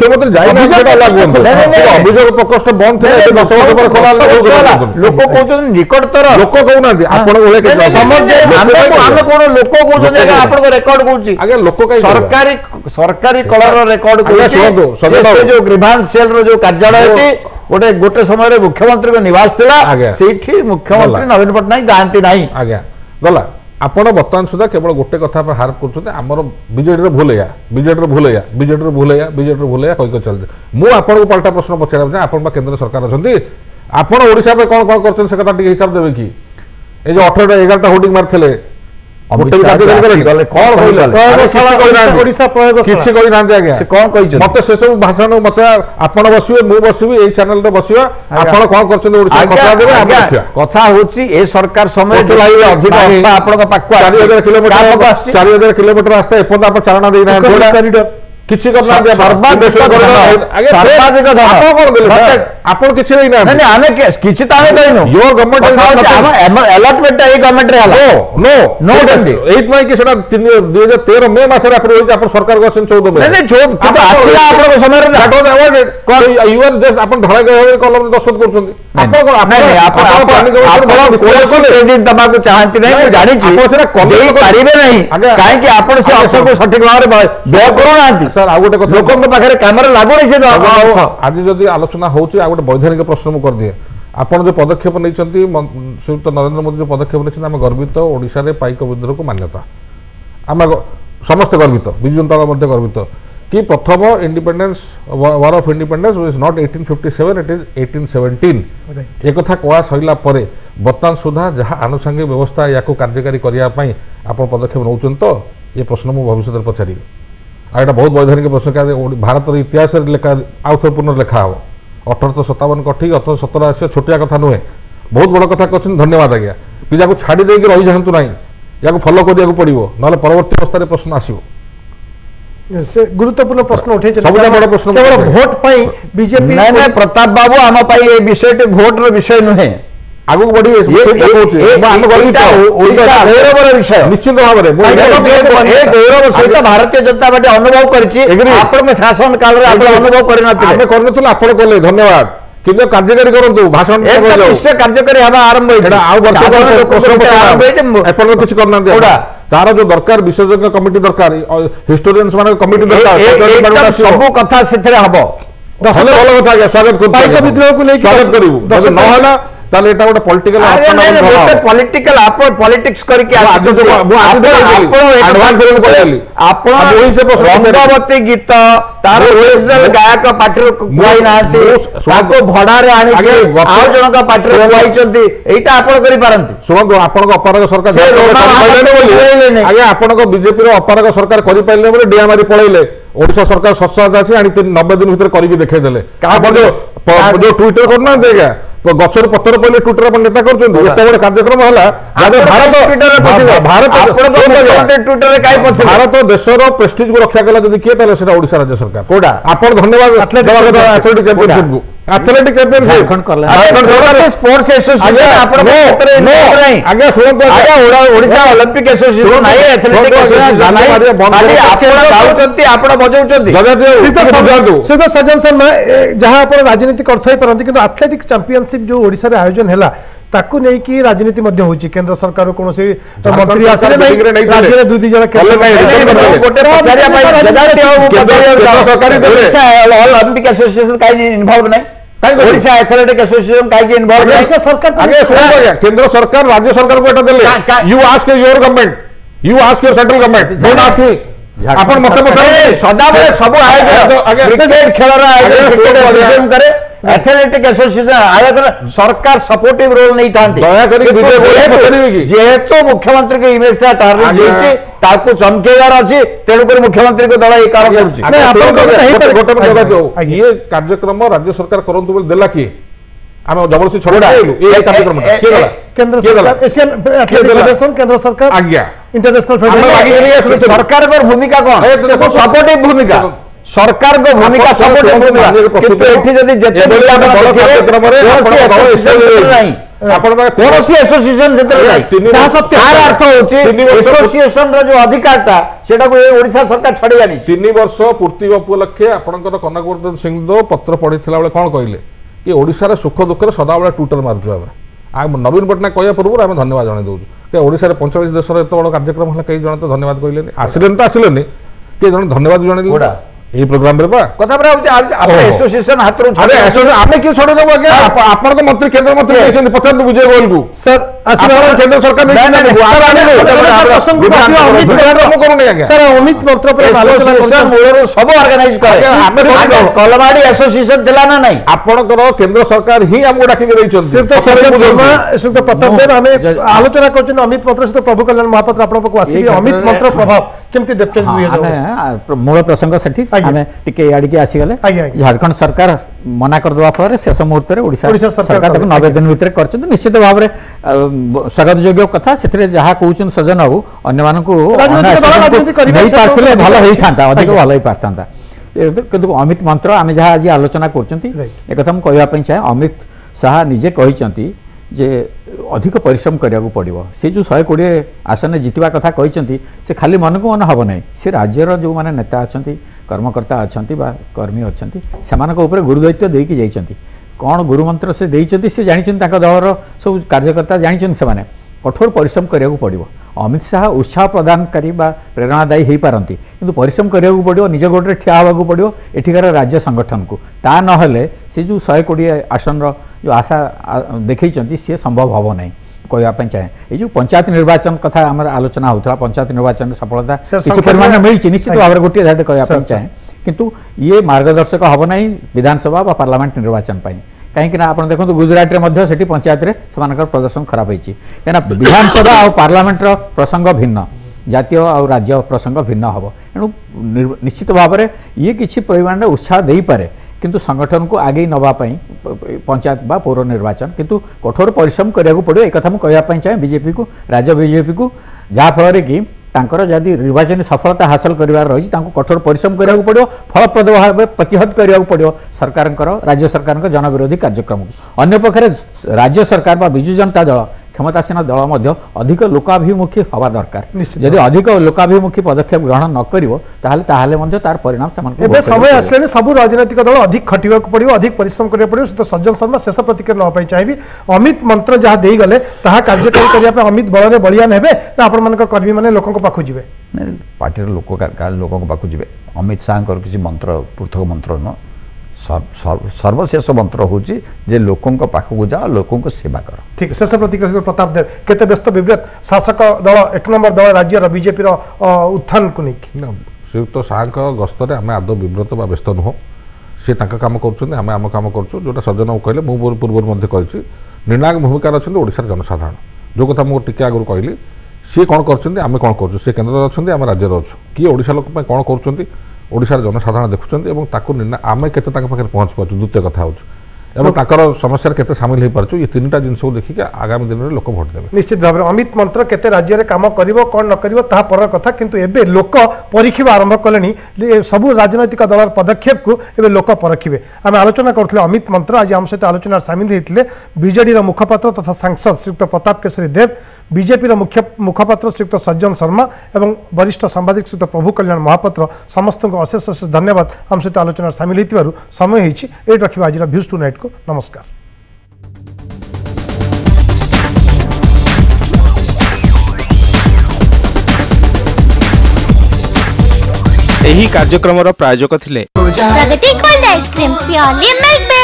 मुख्यमंत्री अभियोग प्रकोष्ठ बंद लोक कहते निकटतर लोक कहना रेकर्ड कौन लोक सरकारी कलर रेकर्ड जो ग्रीवांस सेल रो जो कार्यालय गोटे गोटे समय मुख्यमंत्री निवास था मुख्यमंत्री नवीन पट्टनायक जाती ना आज्ञा गला आपण बर्तमान सुधा केवल गोटे कथा हार्प कर आमर बीजेडी भूल या बीजेडी भूल या बीजेडी भूल या बीजेडी भूल या कहीक चलते मुझे पलटा प्रश्न पचार आप केन्द्र सरकार अच्छा आपण ओडिशा पे कौन कौन कर कथा टे हिसाब देवे कि ये जो 18 11टा होर्डिंग मारते मत से सब भाषण मत आप बसवे मु बसबी यही चैनल बसवा आप कौन कर कथा होची सरकार समय 4000 किलोमीटर रास्ता एपर्यंत आप चालना देना किसी करना आपण किसी नहीं ना नहीं आने के किसी ताने कहिनो योर गवर्नमेंट अलॉटमेंट ए गवर्नमेंट रे हला नो नो एट माई कि सेटा 2013 मे मास रे आपण सरकार को 14 में नहीं 14 तो आसीला आपण समय रे that was awarded you are just आपण धड़ा गए कलम दसत करछन आपण कोन क्रेडिट दबा को चाहती नहीं मैं जानि छी आपण सेटा कमे पारिबे नहीं काहे कि आपण से अवसर को सठिक भाव रे व्यय करू नांती सर आ गोटे कथा लोकन पाखरे कैमरा लागो नहीं से आज जदी आलोचना होची आ गोटे वैधानिक प्रश्न मु कर दिए आपण जो पदक्षेप नहीं श्रीयुक्त नरेंद्र मोदी जो पदक्षेप नहीं आम गर्वित ओडिशा रे पाइक विद्रोह को मान्यता आम समस्ते गर्वित विजु जनता दल गर्वित कि प्रथम independence war of independence is not 1857 it is 1817 एक कथा कहा सैला परे बर्तमान सुधा जहाँ आनुषंगिक व्यवस्था या कार्यकारी करने आप पदक्षेप नौचन तो ये प्रश्न मु भविष्य पचारि आ बहुत वैधानिक प्रश्न भारत इतिहास लेखा आउ थे पुनर्लेखा हम 1857 कठी 1817 छोटिया कथा नुहे बहुत बड़ कथा कर धन्यवाद आज्ञा पिला को छाड़ी देकी रही जातु ना या फॉलो करिया पड़ो ना परवर्ती अवस्था प्रश्न आसो से गुरुत्वपूर्ण प्रश्न उठे बड़ प्रश्न भोट पाई बीजेपी नहीं प्रताप बाबू आम ये विषय भोट विषय नुहे आगु बढ़ी गौरवर विषय निश्चित भाव में गौरव सहित भारतीय जनता पार्टी अनुभव कर शासन काल अनुभव कर धन्यवाद किंतु कार्यकारी करूँ भाषण निश्चय कार्यकारी हवा आरंभ किसी करना तार जो दरकार विशेषज्ञ कमिटी दरकार हिस्टोरियंस मान कमिटी दरकार सब कथा से हम भल कथा स्वागत करूँ ना ताले एटा गोटे पॉलिटिकल पॉलिटिकल आप पॉलिटिक्स करके रंगवती गीत तार ओरिजिनल गायक पार्टी गुआई नांती ताको भड़ारे आनी आउ जनक पार्टी गुआईचंती एटा आपण करि पारंती सुमन आपन को अपराग सरकार आगे आपन को बीजेपी रो अपराग सरकार करि पाइले बोले डिया मारी पळैले ओडिशा सरकार सत्ता अछि आनी 90 दिन भीतर करि देखै देले जो ट्विटर करना देगा गचर पत्थर पहले ट्विटर पर नेता कर कार्यक्रम भारत देशर प्रेस्टिज को रक्षा कला किए ओडिशा राज्य सरकार कोडा आप धन्यवाद athletic championship sports association Odisha Olympic association नाही एथलेटिक एसोसिएशन सज्जन शर्मा जहां आप राजनीति करथै परंतु किंतु एथलेटिक चैंपियनशिप जो ओडिशा रे आयोजन हैला ताकू नहीं कि राजनीति मध्य होची केंद्र सरकार कोनो से मंत्री आसे नहीं राज्य रे दुई जण गोटे पचारिया पाई केंद्र सरकारी ओलंपिक एसोसिएशन काई इन्वॉल्व नहीं ओडिशा एथलेटिक एसोसिएशन काई इन्वॉल्व नहीं सरकार आगे सुनो केंद्र सरकार राज्य सरकार को एटा देले you ask your government you ask your central government don't ask me आपण मत पचारे सदा बेले सब आयोजन क्रिकेट खेल रा आयोजन करे एथलेटिक एसोसिएशन आयोजन सरकार सपोर्टिव रोल नहीं थांती दया करी जेहेतु मुख्यमंत्री के इमेज ता टार्गेट जेछि ताको चमकेदार अछि तेणु कर मुख्यमंत्री को दल ए काम करूछि ये कार्यक्रम राज्य सरकार करंतु बोल देला की आम जबरदस्ती छोड़ा ये कार्यक्रम केंद्र सरकार एशियन एथलेटिक फेडरेशन केंद्र सरकार आज्ञा इंटरनेशनल फेडरेशन सरकार को भूमिका कौन सपोर्टिव भूमिका सरकार को भूमिका सपोर्टिव भूमिका किंतु एठी जदी जते कार्यक्रम रे आपण कोनोसी एसोसिएशन जेतरे नाही ता सत्य तार अर्थ होची एसोसिएशन रो जो अधिकारता सेटा को ओडिशा सरकार छडे जानी 3 वर्ष पूर्ति उपलक्षे आपनकर कनकवर्धन सिंह पत्र पढिथिला बेले कोन कहिले कि ओडिशा रे सुख दुख रे सदा बेले ट्विटर मारछु आमे नवीन पटनायक कहया पूर्व आमे धन्यवाद जणाई दउछु कि ओडिशा रे 45 देश रे एत बड़ कार्यक्रम हला कई जण तो धन्यवाद कहिले आसिलेन तो आसिलेन कि जण धन्यवाद जणाई এই প্রোগ্রাম রে কথা বলা হচ্ছে আপনি এসোসিয়েশন হাতରୁ আরে এসোসিয়েশন আপনি কি ছড়ে দেব আগে আপনার তো মন্ত্রী কেন্দ্র মন্ত্রী আছেন পছন্দ বিজয় গোয়েলକୁ স্যার আসলে কেন্দ্র সরকার স্যার অমিত মন্ত্র পরে আলোচনা মূলରୁ ସବୁ অর্গানাইজ করে কলমাড়ি এসোসিয়েশন দেলা না নাই ଆପଣଙ୍କର କେନ୍ଦ୍ର ସରକାର ହିଁ ଆମକୁ ଡାକିକି ଦେଇଛନ୍ତି শ্রীযুক্ত প্রতাপ দেব আমি আলোচনা করছেন অমিত মন্ত্র সহ প্রভু কল্যাণ মহাপাত্র আপনার পাখু আসিবে অমিত মন্ত্র প্রভাব কেমতি দেখছেন মূল প্রসঙ্গ সেটি আমি টিকে ইয়াড়িকি আসিগলে ঝাড়খণ্ড সরকার মনা করদেবা ফলে শেষ মুহূর্তে ওড়িশা সরকার তাকে 90 দিন ভিতরে করছেন নিশ্চিত ভাবে স্বাগত যোগ্য কথা সেতরে যাহা কହୁছেন সজন বাবু অন্য মানকু নেই পারলে ভালো হই থান্তা অধিক ভালো হই পারতান্তা কিন্তু অমিত মন্ত্র আমি যাহা আজি আলোচনা করছন্তি একথা মু কইবা পই চাহে অমিত সাহা নিজে কইছন্তি যে अधिक परिश्रम करिया पड़ो से जो 120 आसन जितवा कथा कहते से खाली मन को मन हम ना से राज्यर जो मैंने नेता अच्छा कर्मकर्ता अच्छा कर्मी अच्छा से गुरुदायित्व देकी जाइए कौन गुरुमंत्र से देते से जानी दलर सब कार्यकर्ता जानी से कठोर परिश्रम करिया पड़ो अमित शाह उत्साह प्रदानकारी प्रेरणादायी हो पारती किंतु परिश्रम करिया पड़ो निज गोटे ठिया होगा पड़ो एठिकार राज्य संगठन को ता नहले से जो 120 आसन जो आशा देखी सी संभव हम ना कहवाई चाहे ये जो पंचायत निर्वाचन कथा आम आलोचना होता पंचायत निर्वाचन सफलता किसी परिमाण मिली निश्चित भाव में गोटे कहवाई चाहे किंतु ये मार्गदर्शक हम ना विधानसभा व पार्लियामेंट निर्वाचन कहीं आप देखो गुजरात में पंचायत से प्रदर्शन खराब होती कहीं विधानसभा और पार्लियामेंट प्रसंग भिन्न जातीय और राज्य प्रसंग भिन्न हम तेणु निश्चित भाव में ये किसी परिमाण में उत्साह दे पारे किंतु संगठन को आगे नवाई पंचायत बा पौर निर्वाचन किंतु कठोर परिश्रम करिया पड़ो एक कथा कहवाई चाहे बीजेपी को राज्य बीजेपी को जहाँफल कि जदि निर्वाचन सफलता हासिल कर रही कठोर परिश्रम करिया पड़ो फलप्रद भाव प्रतिहत करिया पड़ो सरकार राज्य सरकार जनविरोधी कार्यक्रम को अन्य पक्षे राज्य सरकार विजु जनता दल क्षमतासीन दल अधिक लोकाभिमुखी हवा दरकार जदि अधिक लोकाभिमुखी पदक्षेप ग्रहण न कर तार परिणाम समय आसले सब राजनैतिक दल अधिक खटिया पड़ो अधिक परिश्रम करा पड़ो तो सज्जन शर्मा शेष प्रतिक्रिया नापी चाहिए अमित मंत्र जहाँ देगले कार्यकारी करने अमित बल में बलियान हे ना आपण कर्मी मैंने लोक पाखु जी पार्टी लोक पाखु जी अमित शाह किसी मंत्र पृथक मंत्र न सर्वशेष मंत्र हूँ जे लोकों पाखक जा लोकों सेवा कर ठीक शेष प्रतिक्रिया प्रताप देव केते व्यस्त विव्रत शासक दल 1 नंबर दल राज्यर बीजेपी उत्थान को लेकिन श्रीयुक्त शाह गस्तर आम आदौ विव्रत बा व्यस्त नुह सी कम करें आम कम करुँ सज्जन कहले मुझे पूर्व निर्णायक भूमिका अच्छा ओडिशार जनसाधारण जो कथा मुझे टिके आगुरी कहली सी कौन कर आम कौन कर केन्द्र अच्छा आम राज्य अच्छु किए ओडिशा लोक कौन कर ओडिशार जनसाधारण देखुं निर्णय आम के पहुँच पार्छ द्वितीय कथा हो समस्या केते सामिल हो पार्छ ये तीनटा जिनस देखिए आगामी दिन में लोक भोट देवे निश्चित भाव में अमित मंत्र केते राज्य में काम करिवो कौन न करिवो ता पर कथा किंतु एबे लोक परीक्षा आरंभ कले सबू राजनैतिक दल पदक्षेप को एबे लोक परखिबे आम आलोचना करथिले अमित मंत्र आज आम सहित आलोचना सामिल होते बीजेडी मुखपात्र तथा सांसद श्रीयुक्त प्रताप केशरी देव बीजेपी मुख्य मुखपात्र श्रीयुक्त सज्जन शर्मा एवं वरिष्ठ सांबादिक श्रीयुक्त प्रभु कल्याण महापात्र समस्त को अशेष अशेष धन्यवाद आम सहित आलोचना सामिल होती समय होती रखा आज भ्यूज टू नाइट को नमस्कार। एही कार्यक्रम प्रायोजक थिले प्रगति कोल्ड आइसक्रीम प्योरली मिल्क